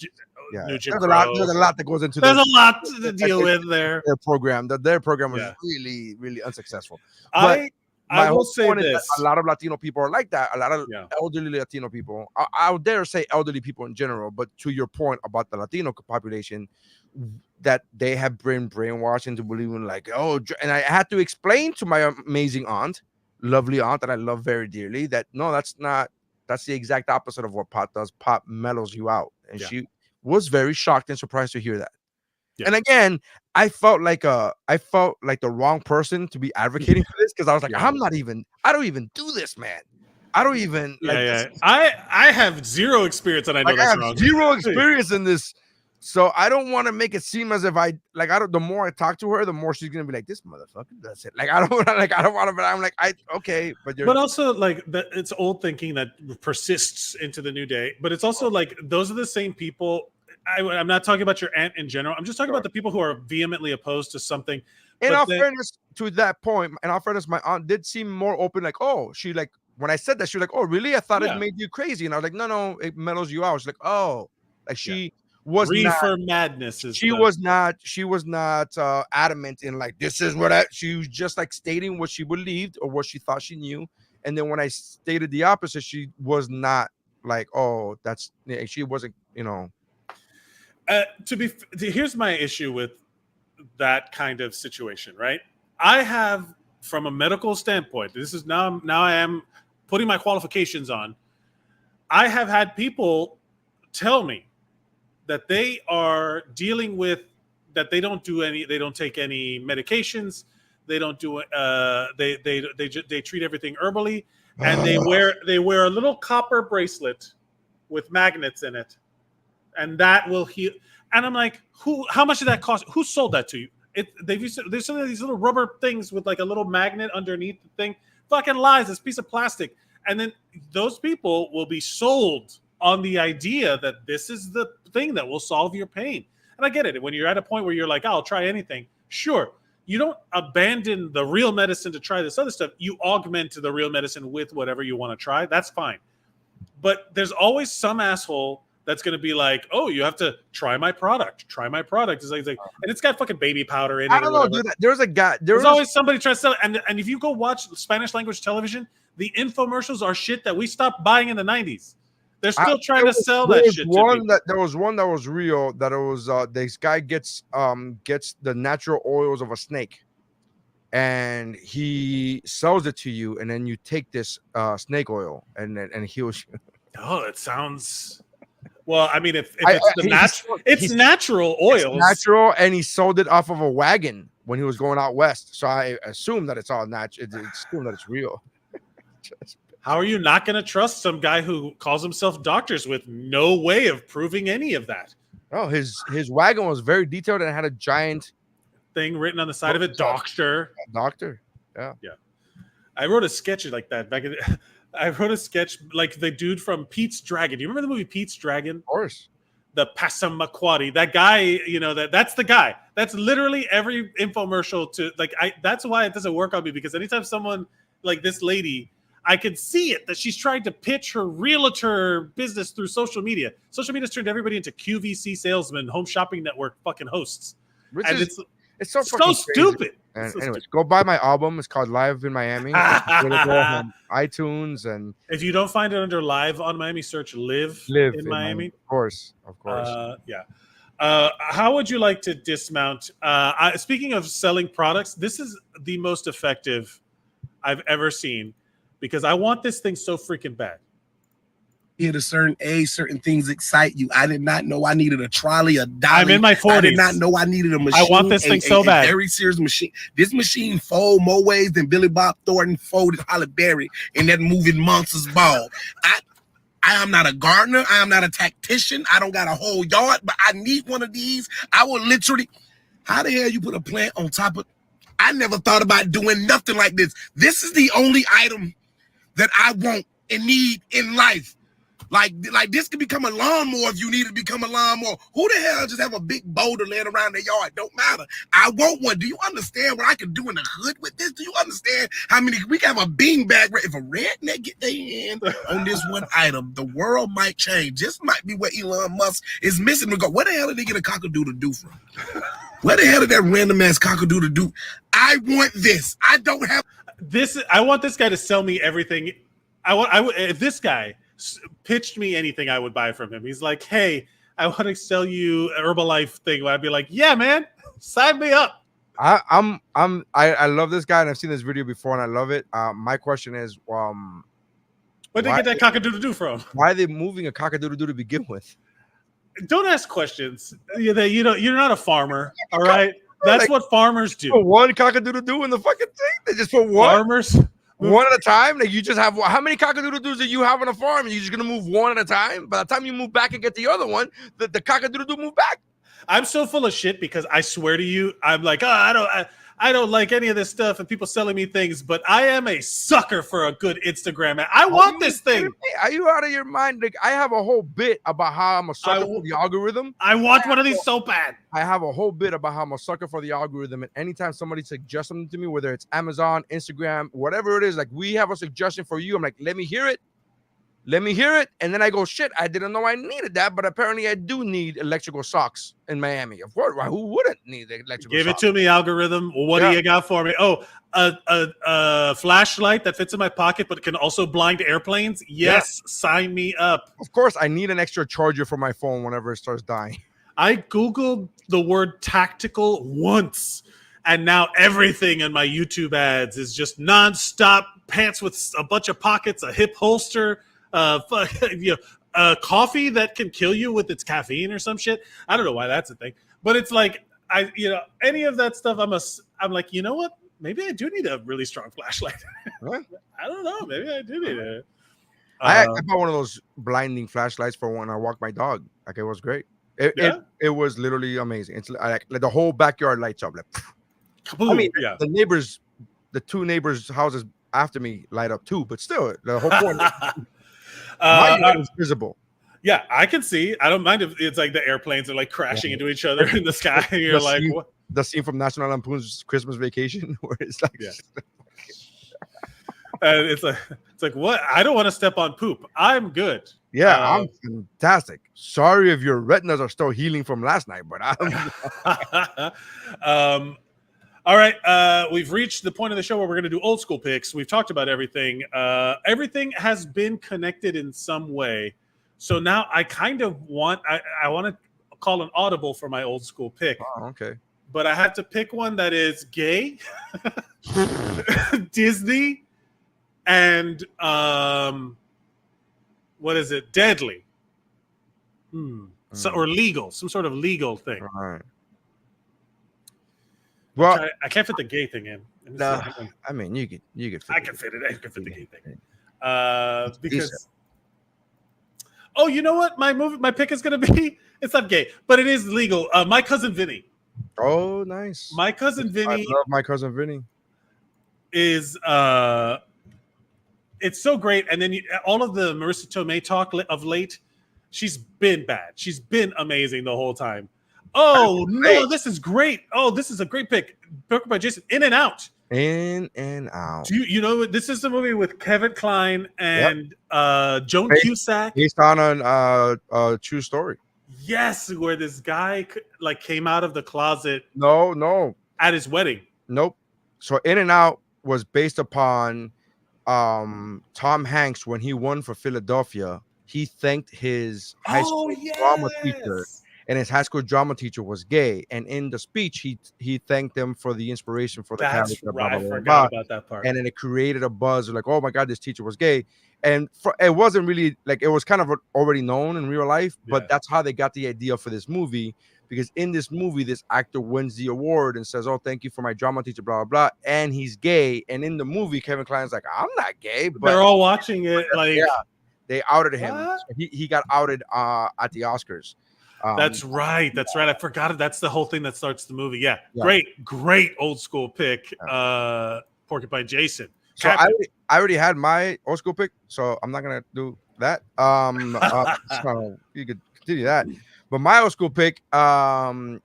Speaker 6: new Jim Crow.
Speaker 2: There's a lot that goes into.
Speaker 6: There's a lot to deal with there.
Speaker 2: Their program was really, really unsuccessful.
Speaker 6: I will say this:
Speaker 2: a lot of Latino people are like that. A lot of elderly Latino people. I would dare say elderly people in general. But to your point about the Latino population, that they have been brainwashed into believing like, oh, and I had to explain to my amazing aunt, lovely aunt that I love very dearly, that no, that's the exact opposite of what pot does. Pot mellows you out. And she was very shocked and surprised to hear that. Yeah. And again, I felt like the wrong person to be advocating for this, because I was like, I don't even do this, man. I don't even
Speaker 6: I have zero experience, and I know that's wrong.
Speaker 2: Zero experience in this. So I don't want to make it seem as if the more I talk to her, the more she's gonna be like, this motherfucker does it. Like I don't want to, but I'm like, okay, but
Speaker 6: also like that it's old thinking that persists into the new day. But it's also like those are the same people. I'm not talking about your aunt in general. I'm just talking about the people who are vehemently opposed to something.
Speaker 2: In all fairness, to that point, my aunt did seem more open. Like, oh, when I said that, she was like, oh, really? I thought it made you crazy. And I was like, no, it mellows you out. She's like, oh, like she was
Speaker 6: reefer madness.
Speaker 2: She was not adamant in like, this is what she was just like stating what she believed or what she thought she knew. And then when I stated the opposite, she was not like, oh, she wasn't,
Speaker 6: here's my issue with that kind of situation, right? I have, from a medical standpoint, this is now I am putting my qualifications on. I have had people tell me that they are dealing with that they don't take any medications. They don't do they treat everything herbally, and they wear a little copper bracelet with magnets in it, and that will heal. And I'm like, how much did that cost? Who sold that to you? There's some of these little rubber things with like a little magnet underneath the thing. Fucking lies, this piece of plastic. And then those people will be sold on the idea that this is the thing that will solve your pain. And I get it. When you're at a point where you're like, I'll try anything. Sure. You don't abandon the real medicine to try this other stuff. You augment the real medicine with whatever you want to try. That's fine. But there's always some asshole that's going to be like, oh, you have to try my product. Try my product. It's like, and it's got fucking baby powder in it.
Speaker 2: I don't know, dude. There's a guy.
Speaker 6: There's always somebody trying to sell it. And if you go watch Spanish language television, the infomercials are shit that we stopped buying in the 90s. They're still trying to sell that shit.
Speaker 2: There was one that was real. That it was this guy gets the natural oils of a snake, and he sells it to you, and then you take this snake oil, and heals you.
Speaker 6: Oh, it sounds. Well, I mean, if it's natural oils.
Speaker 2: It's natural, and he sold it off of a wagon when he was going out west. So I assume that it's all natural. Assume that it's real.
Speaker 6: How are you not going to trust some guy who calls himself doctors with no way of proving any of that?
Speaker 2: Oh, his wagon was very detailed and had a giant
Speaker 6: thing written on the side of it. Doctor.
Speaker 2: Yeah.
Speaker 6: I wrote a sketch like that back in. I wrote a sketch like the dude from Pete's Dragon. Do you remember the movie Pete's Dragon?
Speaker 2: Of course.
Speaker 6: The Passamaquoddy. That guy, that's the guy. That's literally every infomercial to like. That's why it doesn't work on me, because anytime someone like this lady, I could see it that she's trying to pitch her realtor business through social media. Social media's turned everybody into QVC salesmen, Home Shopping Network fucking hosts. It's so stupid.
Speaker 2: And anyways, go buy my album. It's called Live in Miami. It's on iTunes, and
Speaker 6: if you don't find it under Live on Miami, search Live in Miami.
Speaker 2: Of course.
Speaker 6: How would you like to dismount? Speaking of selling products, this is the most effective I've ever seen, because I want this thing so freaking bad.
Speaker 10: At a certain age, certain things excite you. I did not know I needed a trolley, a dolly.
Speaker 6: I'm in my 40s.
Speaker 10: I did not know I needed a machine.
Speaker 6: I want this thing so bad.
Speaker 10: A very serious machine. This machine fold more ways than Billy Bob Thornton folded Halle Berry in that movie Monsters Ball. I am not a gardener. I am not a tactician. I don't got a whole yard, but I need one of these. I will literally. How the hell you put a plant on top of? I never thought about doing nothing like this. This is the only item that I want and need in life. Like this could become a lawnmower if you need it to become a lawnmower. Who the hell just have a big boulder laying around their yard? Don't matter. I want one. Do you understand what I can do in the hood with this? Do you understand how many we can have a beanbag? If a redneck get their hand on this one item, the world might change. This might be what Elon Musk is missing. To go, where the hell did they get a cockadoodle do from? Where the hell did that random ass cockadoodle do? I want this. I don't have
Speaker 6: this. I want this guy to sell me everything. I would if this guy pitched me anything, I would buy from him. He's like, hey, I want to sell you an Herbalife thing. I'd be like, yeah, man, sign me up.
Speaker 2: I love this guy, and I've seen this video before, and I love it. My question is,
Speaker 6: where'd they get that cockadoodle-doo from?
Speaker 2: Why are they moving a cockadoodle-doo to begin with?
Speaker 6: Don't ask questions. You're not a farmer, all right? That's what farmers do.
Speaker 2: Put one cockadoodle-doo in the fucking thing. They just put one.
Speaker 6: Farmers.
Speaker 2: One at a time? Like you just have how many cockadoodle-doos do you have on a farm? You're just gonna move one at a time? By the time you move back and get the other one, the cockadoodle-doo move back.
Speaker 6: I'm so full of shit because I swear to you, I'm like, I don't like any of this stuff and people selling me things, but I am a sucker for a good Instagram ad. I want this thing.
Speaker 2: Are you out of your mind? Like I have a whole bit about how I'm a sucker for the algorithm.
Speaker 6: I want one of these so bad.
Speaker 2: I have a whole bit about how I'm a sucker for the algorithm, and anytime somebody suggests something to me, whether it's Amazon, Instagram, whatever it is, like we have a suggestion for you, I'm like, let me hear it. And then I go, shit, I didn't know I needed that, but apparently I do need electrical socks in Miami. Of course, who wouldn't need the electrical
Speaker 6: socks? Give
Speaker 2: it
Speaker 6: to me, algorithm. What do you got for me? Oh, a flashlight that fits in my pocket but can also blind airplanes? Yes, sign me up.
Speaker 2: Of course, I need an extra charger for my phone whenever it starts dying.
Speaker 6: I Googled the word tactical once, and now everything in my YouTube ads is just nonstop pants with a bunch of pockets, a hip holster, coffee that can kill you with its caffeine or some shit. I don't know why that's a thing, but it's like any of that stuff, I'm like, you know what? Maybe I do need a really strong flashlight.
Speaker 2: Huh?
Speaker 6: I don't know. Maybe I do need it.
Speaker 2: I bought one of those blinding flashlights for when I walk my dog. Like, it was great. It was literally amazing. It's like the whole backyard lights up. Like,
Speaker 6: kaboom.
Speaker 2: I mean,
Speaker 6: Yeah.
Speaker 2: the two neighbors' houses after me light up too, but still, the whole point is visible.
Speaker 6: Yeah, I can see. I don't mind if it's like the airplanes are like crashing into each other in the sky. And you're like, what?
Speaker 2: The scene from National Lampoon's Christmas Vacation, where it's like,
Speaker 6: and it's like, what? I don't want to step on poop. I'm good.
Speaker 2: Yeah, I'm fantastic. Sorry if your retinas are still healing from last night, but I'm.
Speaker 6: All right, we've reached the point of the show where we're going to do old school picks. We've talked about everything. Everything has been connected in some way. So now I kind of want I want to call an audible for my old school pick.
Speaker 2: Oh, okay.
Speaker 6: But I have to pick one that is gay, Disney, and what is it? Deadly. So, or legal, some sort of legal thing.
Speaker 2: All right. Well,
Speaker 6: I can't fit the gay thing in.
Speaker 2: No, I mean you could.
Speaker 6: I can fit it. I can fit the gay thing. Because. Oh, you know what? My pick is gonna be. It's not gay, but it is legal. My Cousin Vinny.
Speaker 2: Oh, nice.
Speaker 6: My Cousin Vinny.
Speaker 2: I love My Cousin Vinny.
Speaker 6: Is it's so great, and then all of the Marissa Tomei talk of late. She's been bad. She's been amazing the whole time. Oh no, this is great. Oh, this is a great pick. Picked by Jason. In and Out.
Speaker 2: In and Out.
Speaker 6: Do you know this is the movie with Kevin Kline and Joan Cusack,
Speaker 2: based on a true story.
Speaker 6: Yes, where this guy like came out of the closet.
Speaker 2: No,
Speaker 6: at his wedding.
Speaker 2: Nope. So In and Out was based upon Tom Hanks when he won for Philadelphia. He thanked his high school drama teacher. And his high school drama teacher was gay, and in the speech, he thanked them for the inspiration for the character.
Speaker 6: Right. I forgot about that part.
Speaker 2: And then it created a buzz, like, "Oh my God, this teacher was gay." And it wasn't really like it was kind of already known in real life, but that's how they got the idea for this movie. Because in this movie, this actor wins the award and says, "Oh, thank you for my drama teacher," blah blah blah, and he's gay. And in the movie, Kevin Kline's like, "I'm not gay," but
Speaker 6: they're all watching it. Like,
Speaker 2: they outed him. So he got outed at the Oscars.
Speaker 6: That's right. I forgot it. That's the whole thing that starts the movie. Yeah. Great old school pick. Porcupine Jason.
Speaker 2: So I already had my old school pick, so I'm not gonna do that. So you could continue that. But my old school pick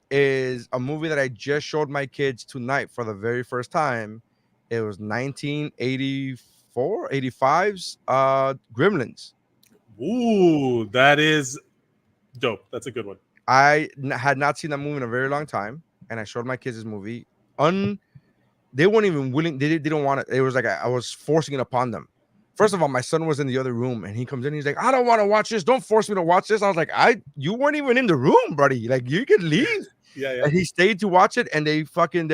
Speaker 2: is a movie that I just showed my kids tonight for the very first time. It was 1985's Gremlins.
Speaker 6: Ooh, that is dope. That's a good one.
Speaker 2: I had not seen that movie in a very long time, and I showed my kids this movie. They weren't even willing. They didn't want it. It was like I was forcing it upon them. First of all, my son was in the other room, and he comes in. He's like, "I don't want to watch this. Don't force me to watch this." I was like, you weren't even in the room, buddy. Like, you could leave."
Speaker 6: Yeah.
Speaker 2: And he stayed to watch it, and they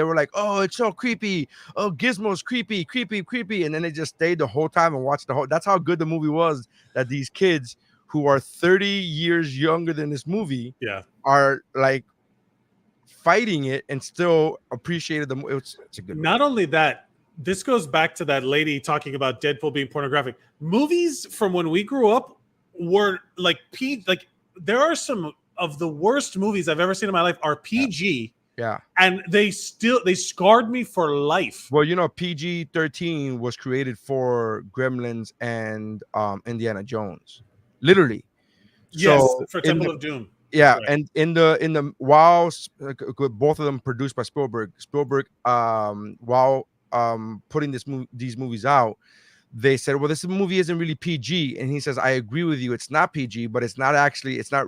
Speaker 2: were like, "Oh, it's so creepy. Oh, Gizmo's creepy. And then they just stayed the whole time and watched the whole. That's how good the movie was. That these kids who are 30 years younger than this movie, are like fighting it and still appreciated the movie. It's a good movie.
Speaker 6: Not only that, this goes back to that lady talking about Deadpool being pornographic. Movies from when we grew up were like there are some of the worst movies I've ever seen in my life are PG.
Speaker 2: Yeah.
Speaker 6: And they scarred me for life.
Speaker 2: Well, PG-13 was created for Gremlins and Indiana Jones. Literally.
Speaker 6: Yes,
Speaker 2: so
Speaker 6: for Temple of Doom.
Speaker 2: Yeah, right. And in the while both of them produced by Spielberg, while putting these movies out, they said, well, this movie isn't really PG, and he says, I agree with you, it's not PG, but it's not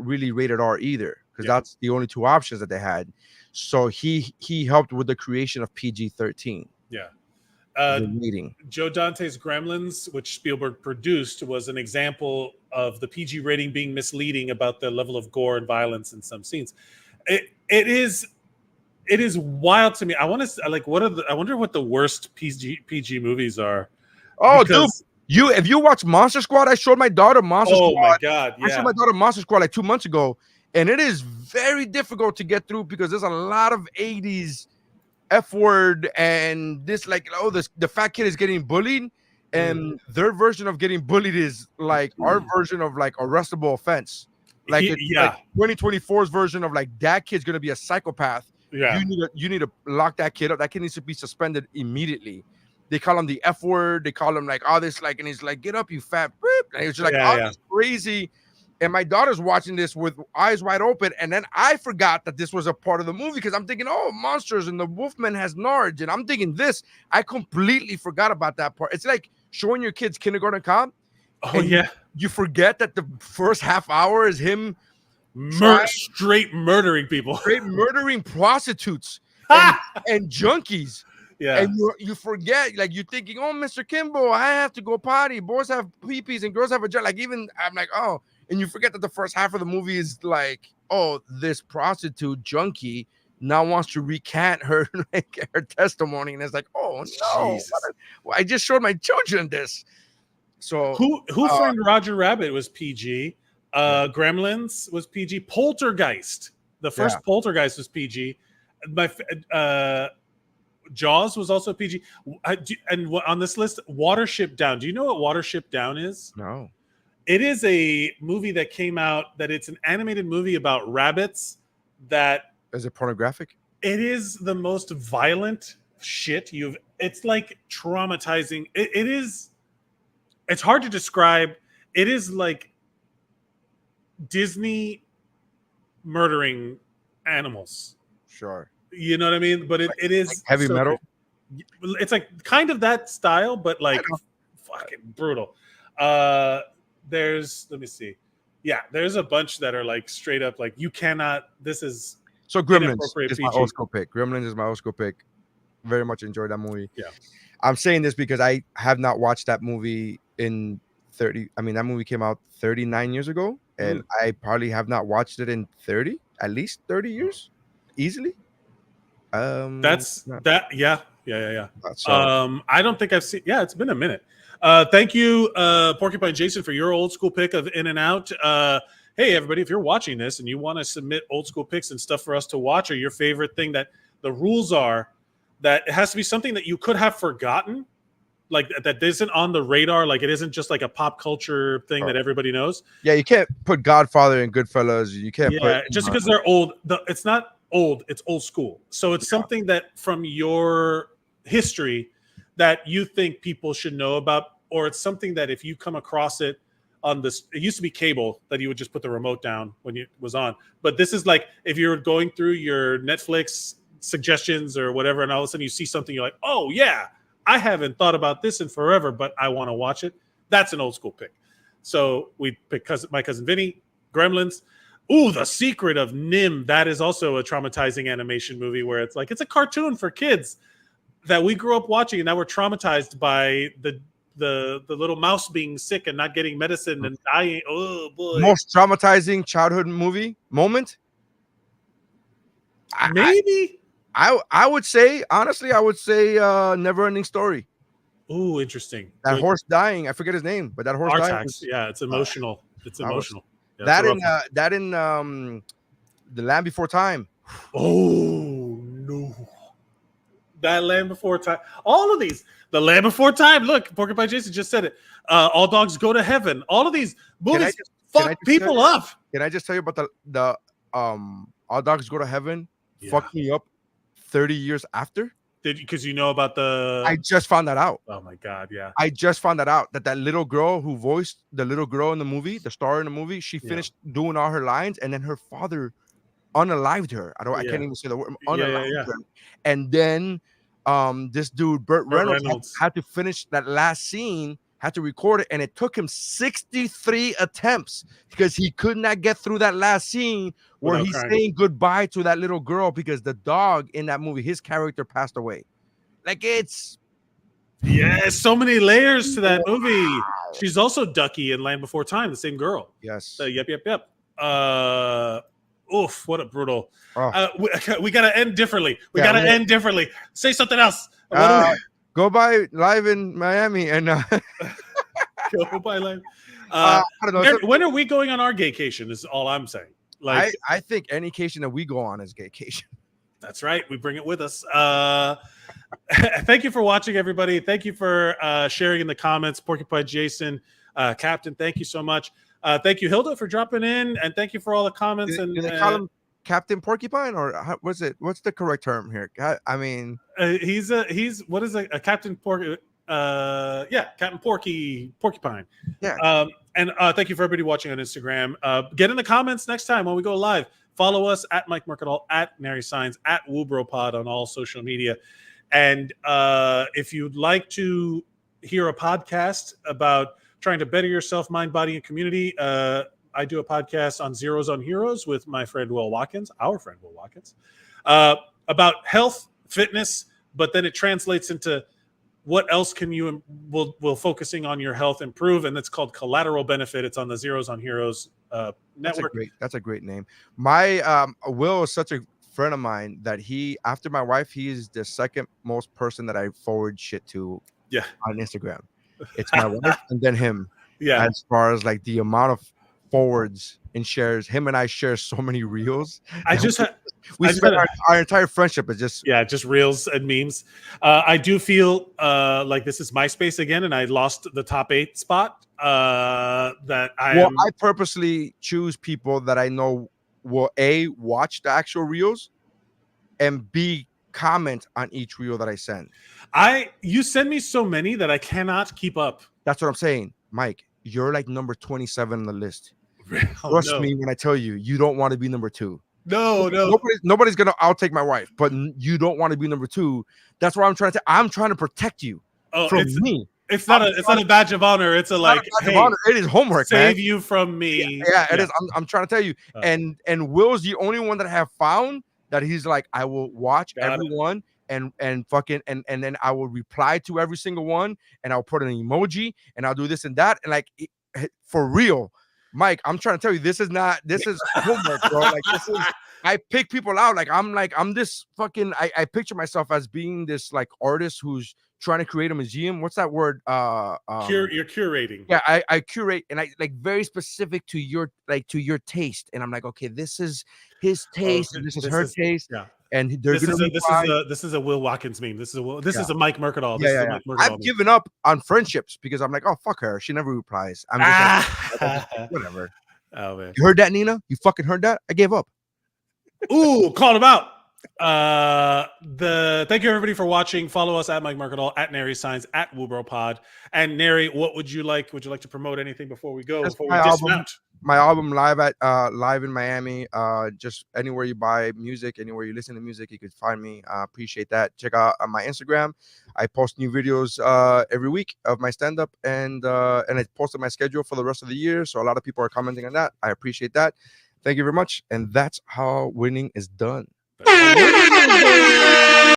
Speaker 2: really rated R either, because that's the only two options that they had. So he helped with the creation of PG-13.
Speaker 6: Yeah.
Speaker 2: Joe
Speaker 6: Dante's Gremlins, which Spielberg produced, was an example of the PG rating being misleading about the level of gore and violence in some scenes. It is wild to me. I want to I wonder what the worst PG movies are.
Speaker 2: Oh, dude, if you watch Monster Squad, I showed my daughter Monster Squad.
Speaker 6: Oh my God! Yeah.
Speaker 2: I showed my daughter Monster Squad like 2 months ago, and it is very difficult to get through because there's a lot of 80s F word and this like the fat kid is getting bullied, and their version of getting bullied is like our version of like arrestable offense. Like like 2024's version of like that kid's gonna be a psychopath.
Speaker 6: Yeah,
Speaker 2: you need to lock that kid up. That kid needs to be suspended immediately. They call him the F word. They call him like all this like, and he's like, get up, you fat beep. And he's just like, this crazy. And my daughter's watching this with eyes wide open. And then I forgot that this was a part of the movie because I'm thinking, oh, monsters and the Wolfman has Narge. And I'm thinking this. I completely forgot about that part. It's like showing your kids Kindergarten Cop.
Speaker 6: Oh, yeah.
Speaker 2: You forget that the first half hour is him
Speaker 6: straight murdering people.
Speaker 2: Straight murdering prostitutes and junkies.
Speaker 6: Yeah.
Speaker 2: And you forget, like you're thinking, oh, Mr. Kimbo, I have to go potty. Boys have peepees and girls have a like even I'm like, oh, and you forget that the first half of the movie is like, oh, this prostitute junkie now wants to recant her like her testimony, and it's like, oh no, I just showed my children this. So
Speaker 6: who framed Roger Rabbit was PG. Gremlins was PG. Poltergeist, the first Poltergeist was PG. Jaws was also PG. And on this list, Watership Down. Do you know what Watership Down is?
Speaker 2: No.
Speaker 6: It is a movie that came out that it's an animated movie about rabbits that...
Speaker 2: Is it pornographic?
Speaker 6: It is the most violent shit it's like traumatizing. It is... It's hard to describe. It is like Disney murdering animals.
Speaker 2: Sure.
Speaker 6: You know what I mean? But it is
Speaker 2: like heavy metal.
Speaker 6: It's like kind of that style, but like fucking brutal. Let me see. Yeah, there's a bunch that are like straight up like you cannot. This is
Speaker 2: so Gremlins is my old school pick. Gremlins is my old school pick. Very much enjoyed that movie.
Speaker 6: Yeah,
Speaker 2: I'm saying this because I have not watched that movie in 30. I mean, that movie came out 39 years ago, and I probably have not watched it in at least 30 years, easily.
Speaker 6: Yeah.
Speaker 2: So,
Speaker 6: I don't think I've seen. Yeah, it's been a minute. Thank you, Porcupine Jason, for your old school pick of In and Out. Hey, everybody, if you're watching this and you want to submit old school picks and stuff for us to watch, or your favorite thing, that the rules are that it has to be something that you could have forgotten, like that isn't on the radar, like it isn't just like a pop culture thing that everybody knows.
Speaker 2: Yeah, you can't put Godfather and Goodfellas. You can't put
Speaker 6: just because they're old. It's not old, it's old school. So it's something that from your history that you think people should know about, or it's something that if you come across it on this, it used to be cable that you would just put the remote down when it was on. But this is like if you're going through your Netflix suggestions or whatever, and all of a sudden you see something, you're like, oh yeah, I haven't thought about this in forever, but I want to watch it. That's an old school pick. So we picked My Cousin Vinny, Gremlins. Ooh, The Secret of Nim. That is also a traumatizing animation movie where it's like it's a cartoon for kids that we grew up watching, and now we're traumatized by the little mouse being sick and not getting medicine and dying. Oh boy!
Speaker 2: Most traumatizing childhood movie moment?
Speaker 6: Maybe.
Speaker 2: I would say, honestly, Never Ending Story.
Speaker 6: Ooh, interesting.
Speaker 2: That horse dying. I forget his name, but that horse dying.
Speaker 6: Yeah, it's emotional. It's emotional.
Speaker 2: That in The Land Before Time.
Speaker 6: Oh no. That Land Before Time. All of these. The Land Before Time. Look, Porcupine Jason just said it. All Dogs Go to Heaven. All of these movies fuck people up.
Speaker 2: Can I just tell you about the All Dogs Go to Heaven? Fucked me up 30 years after.
Speaker 6: Because you know about the...
Speaker 2: I just found that out.
Speaker 6: Oh my God, yeah.
Speaker 2: I just found that out, that little girl who voiced the little girl in the movie, the star in the movie, she finished doing all her lines, and then her father unalived her. I can't even say the word. Unalived her. And then this dude, Burt Reynolds had to finish that last scene, had to record it, and it took him 63 attempts because he could not get through that last scene where he's saying goodbye to that little girl because the dog in that movie, his character passed away. Like it's...
Speaker 6: Yeah, so many layers to that movie. She's also Ducky in Land Before Time, the same girl.
Speaker 2: Yes.
Speaker 6: Yep. Oof, what a brutal. We got to end differently. We got to end differently. Say something else.
Speaker 2: Go by live in Miami and
Speaker 6: go by live. I don't know. When are we going on our gaycation is all I'm saying. Like
Speaker 2: I think any cation that we go on is gaycation.
Speaker 6: That's right. We bring it with us. Thank you for watching, everybody. Thank you for sharing in the comments. Porcupine Jason, Captain, thank you so much. Thank you, Hilda, for dropping in, and thank you for all the comments.
Speaker 2: Do they call him Captain Porcupine, or what's it? What's the correct term here? I mean,
Speaker 6: he's what is a Captain Porcupine? Captain Porcupine.
Speaker 2: Yeah.
Speaker 6: And thank you for everybody watching on Instagram. Get in the comments next time when we go live. Follow us at Mike Mercadal, at Nery Saenz, at WUBro Pod on all social media. And if you'd like to hear a podcast about trying to better yourself, mind, body, and community, I do a podcast on Zeros on Heroes with my friend Will Watkins, our friend Will Watkins, about health, fitness, but then it translates into what else can you will focusing on your health improve, and it's called Collateral Benefit. It's on the Zeros on Heroes network.
Speaker 2: That's a great name. My Will is such a friend of mine that after my wife, he's the second most person that I forward shit to on Instagram. It's my wife and then him.
Speaker 6: Yeah.
Speaker 2: As far as like the amount of forwards and shares, him and I share so many reels. We spent our entire friendship is just
Speaker 6: reels and memes. I do feel like this is MySpace again, and I lost the top 8 spot. I
Speaker 2: purposely choose people that I know will A, watch the actual reels, and B, comment on each reel that I send.
Speaker 6: You send me so many that I cannot keep up.
Speaker 2: That's what I'm saying, Mike. You're like number 27 on the list. Trust me when I tell you, you don't want to be number 2.
Speaker 6: No.
Speaker 2: Nobody's gonna outtake my wife, but you don't want to be number 2. That's what I'm trying to. I'm trying to protect you from me.
Speaker 6: It's not a badge of honor. It's
Speaker 2: it is homework.
Speaker 6: Save
Speaker 2: man.
Speaker 6: you from me.
Speaker 2: Yeah, it is. I'm trying to tell you. And Will's the only one that I have found that he's like, I will watch everyone and then I will reply to every single one, and I'll put an emoji, and I'll do this and that, and like for real. Mike, I'm trying to tell you, this is homework, bro. Like this is, I pick people out. I'm this fucking, I picture myself as being this like artist who's trying to create a museum. What's that word?
Speaker 6: You're curating.
Speaker 2: Yeah, I curate, and I like very specific to your taste. And I'm like, okay, this is his taste, and this is her taste.
Speaker 6: Yeah.
Speaker 2: And
Speaker 6: this is a Will Watkins meme. This is a Mike Mercadal. This is a Mike Mercadal
Speaker 2: I've given up on friendships because I'm like, oh fuck her, she never replies. I'm just like, whatever.
Speaker 6: Oh man,
Speaker 2: you heard that, Nina? You fucking heard that? I gave up.
Speaker 6: Ooh, called him out. Thank you everybody for watching. Follow us at Mike Mercadal, at Nery Saenz, at WUBro Pod. And Nery, what would you like? Would you like to promote anything before we go? Before we dismount?
Speaker 2: My album live in Miami. Just anywhere you buy music, anywhere you listen to music, you could find me. Appreciate that. Check out my Instagram. I post new videos every week of my stand-up, and I posted my schedule for the rest of the year. So a lot of people are commenting on that. I appreciate that. Thank you very much. And that's how winning is done.